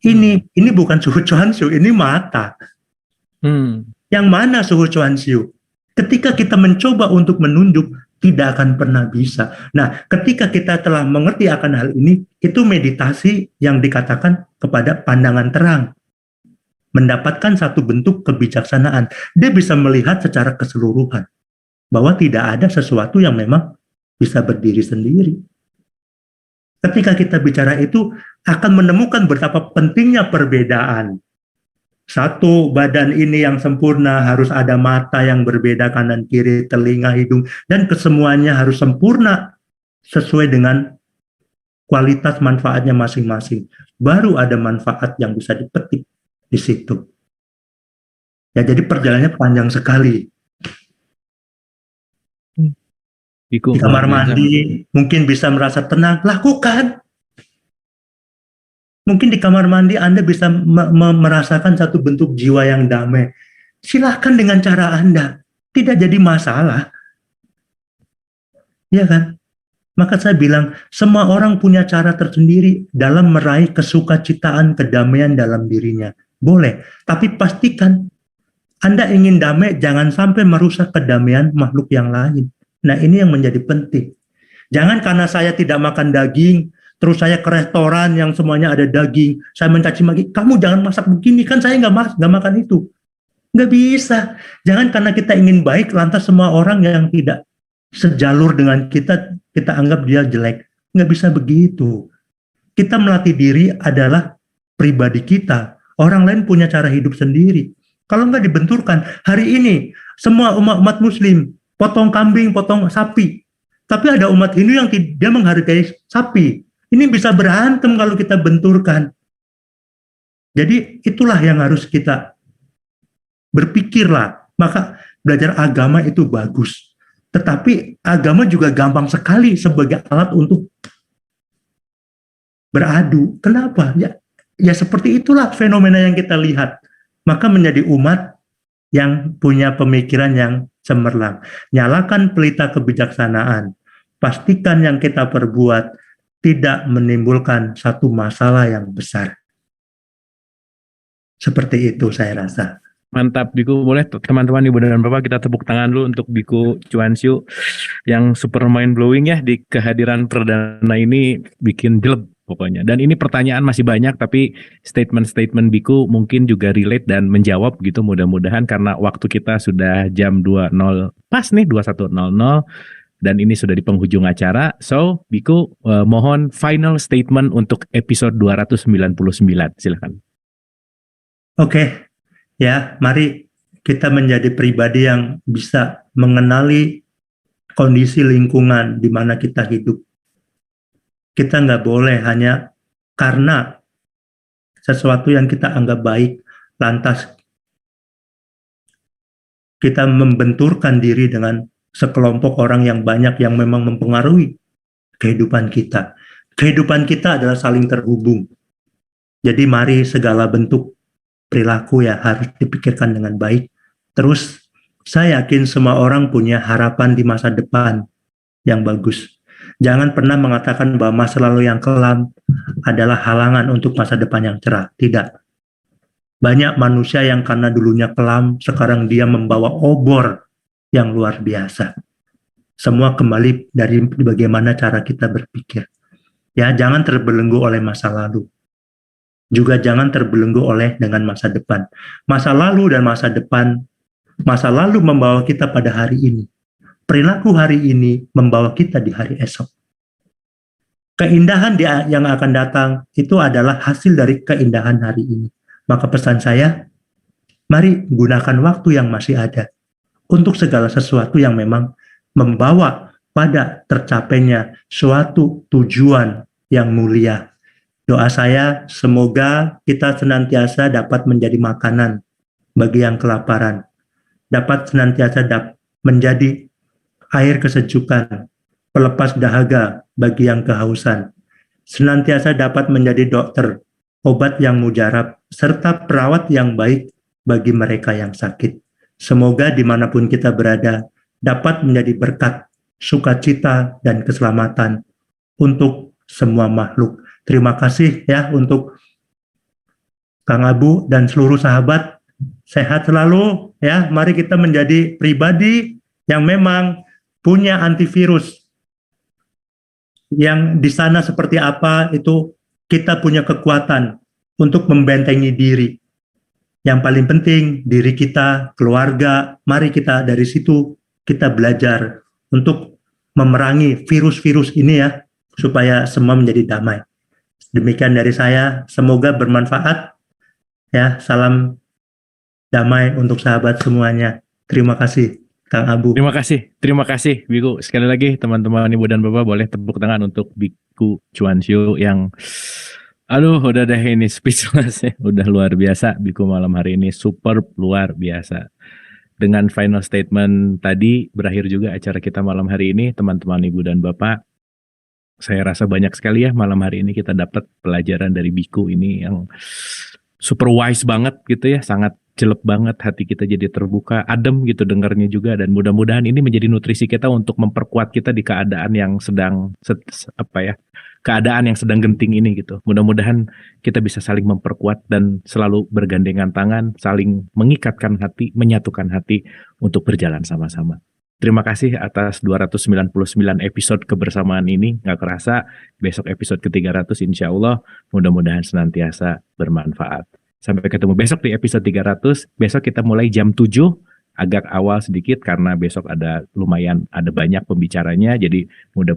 Ini bukan suhu Chuanxiu, ini mata. Yang mana suhu Chuanxiu? Ketika kita mencoba untuk menunjuk, tidak akan pernah bisa. Nah, ketika kita telah mengerti akan hal ini, itu meditasi yang dikatakan kepada pandangan terang. Mendapatkan satu bentuk kebijaksanaan. Dia bisa melihat secara keseluruhan. Bahwa tidak ada sesuatu yang memang bisa berdiri sendiri. Ketika kita bicara itu, akan menemukan betapa pentingnya perbedaan. Satu, badan ini yang sempurna harus ada mata yang berbeda kanan kiri, telinga, hidung, dan kesemuanya harus sempurna sesuai dengan kualitas manfaatnya masing-masing. Baru ada manfaat yang bisa dipetik di situ. Ya, jadi perjalanannya panjang sekali. Di kamar mandi mungkin bisa merasa tenang, lakukan. Mungkin di kamar mandi Anda bisa merasakan satu bentuk jiwa yang damai. Silahkan dengan cara Anda. Tidak jadi masalah. Ya kan? Maka saya bilang, semua orang punya cara tersendiri dalam meraih kesukacitaan, kedamaian dalam dirinya. Boleh. Tapi pastikan, Anda ingin damai, jangan sampai merusak kedamaian makhluk yang lain. Nah, ini yang menjadi penting. Jangan karena saya tidak makan daging, terus saya ke restoran yang semuanya ada daging, saya mencaci maki, kamu jangan masak begini, kan saya nggak makan itu. Nggak bisa. Jangan karena kita ingin baik, lantas semua orang yang tidak sejalur dengan kita anggap dia jelek. Nggak bisa begitu. Kita melatih diri adalah pribadi kita. Orang lain punya cara hidup sendiri. Kalau nggak dibenturkan, hari ini semua umat muslim, potong kambing, potong sapi. Tapi ada umat Hindu yang tidak menghargai sapi. Ini bisa berantem kalau kita benturkan. Jadi itulah yang harus kita berpikirlah. Maka belajar agama itu bagus. Tetapi agama juga gampang sekali sebagai alat untuk beradu. Kenapa? Ya seperti itulah fenomena yang kita lihat. Maka menjadi umat yang punya pemikiran yang cemerlang. Nyalakan pelita kebijaksanaan. Pastikan yang kita perbuat tidak menimbulkan satu masalah yang besar. Seperti itu saya rasa. Mantap, Biku. Boleh teman-teman Ibu dan Bapak kita tepuk tangan dulu untuk Biku Chuanxiu yang super mind blowing ya, di kehadiran perdana ini bikin jelek pokoknya. Dan ini pertanyaan masih banyak, tapi statement-statement Biku mungkin juga relate dan menjawab gitu, mudah-mudahan, karena waktu kita sudah jam 20 pas nih, 21.00. Dan ini sudah di penghujung acara. So, Biku, mohon final statement untuk episode 299. Silakan. Oke. Ya, mari kita menjadi pribadi yang bisa mengenali kondisi lingkungan di mana kita hidup. Kita nggak boleh hanya karena sesuatu yang kita anggap baik, lantas kita membenturkan diri dengan sekelompok orang yang banyak yang memang mempengaruhi kehidupan kita. Kehidupan kita adalah saling terhubung. Jadi mari segala bentuk perilaku ya harus dipikirkan dengan baik. Terus saya yakin semua orang punya harapan di masa depan yang bagus. Jangan pernah mengatakan bahwa masa lalu yang kelam adalah halangan untuk masa depan yang cerah. Tidak. Banyak manusia yang karena dulunya kelam, sekarang dia membawa obor yang luar biasa. Semua kembali dari bagaimana cara kita berpikir. Ya, jangan terbelenggu oleh masa lalu. Juga jangan terbelenggu oleh dengan masa depan. Masa lalu dan masa depan, masa lalu membawa kita pada hari ini. Perilaku hari ini membawa kita di hari esok. Keindahan yang akan datang itu adalah hasil dari keindahan hari ini. Maka pesan saya, mari gunakan waktu yang masih ada untuk segala sesuatu yang memang membawa pada tercapainya suatu tujuan yang mulia. Doa saya, semoga kita senantiasa dapat menjadi makanan bagi yang kelaparan, dapat senantiasa menjadi air kesejukan, pelepas dahaga bagi yang kehausan, senantiasa dapat menjadi dokter, obat yang mujarab, serta perawat yang baik bagi mereka yang sakit. Semoga dimanapun kita berada, dapat menjadi berkat, sukacita, dan keselamatan untuk semua makhluk. Terima kasih ya untuk Kang Abu dan seluruh sahabat. Sehat selalu ya. Mari kita menjadi pribadi yang memang punya antivirus. Yang di sana seperti apa itu kita punya kekuatan untuk membentengi diri. Yang paling penting diri kita, keluarga, mari kita dari situ kita belajar untuk memerangi virus-virus ini ya, supaya semua menjadi damai. Demikian dari saya, semoga bermanfaat ya. Salam damai untuk sahabat semuanya. Terima kasih Kang Abu. Terima kasih Biku. Sekali lagi teman-teman Ibu dan Bapak boleh tepuk tangan untuk Biku Chuanshu yang udah deh ini speechless ya. Udah luar biasa Biku malam hari ini, superb, luar biasa. Dengan final statement tadi berakhir juga acara kita malam hari ini, teman-teman Ibu dan Bapak. Saya rasa banyak sekali ya malam hari ini kita dapat pelajaran dari Biku ini yang super wise banget gitu ya, sangat jelek banget, hati kita jadi terbuka, adem gitu dengarnya juga, dan mudah-mudahan ini menjadi nutrisi kita untuk memperkuat kita di keadaan yang sedang keadaan yang sedang genting ini gitu. Mudah-mudahan kita bisa saling memperkuat dan selalu bergandengan tangan, saling mengikatkan hati, menyatukan hati untuk berjalan sama-sama. Terima kasih atas 299 episode kebersamaan ini. Nggak kerasa, besok episode ke-300 insya Allah. Mudah-mudahan senantiasa bermanfaat. Sampai ketemu besok di episode 300. Besok kita mulai jam 7. Agak awal sedikit karena besok ada banyak pembicaranya. Jadi mudah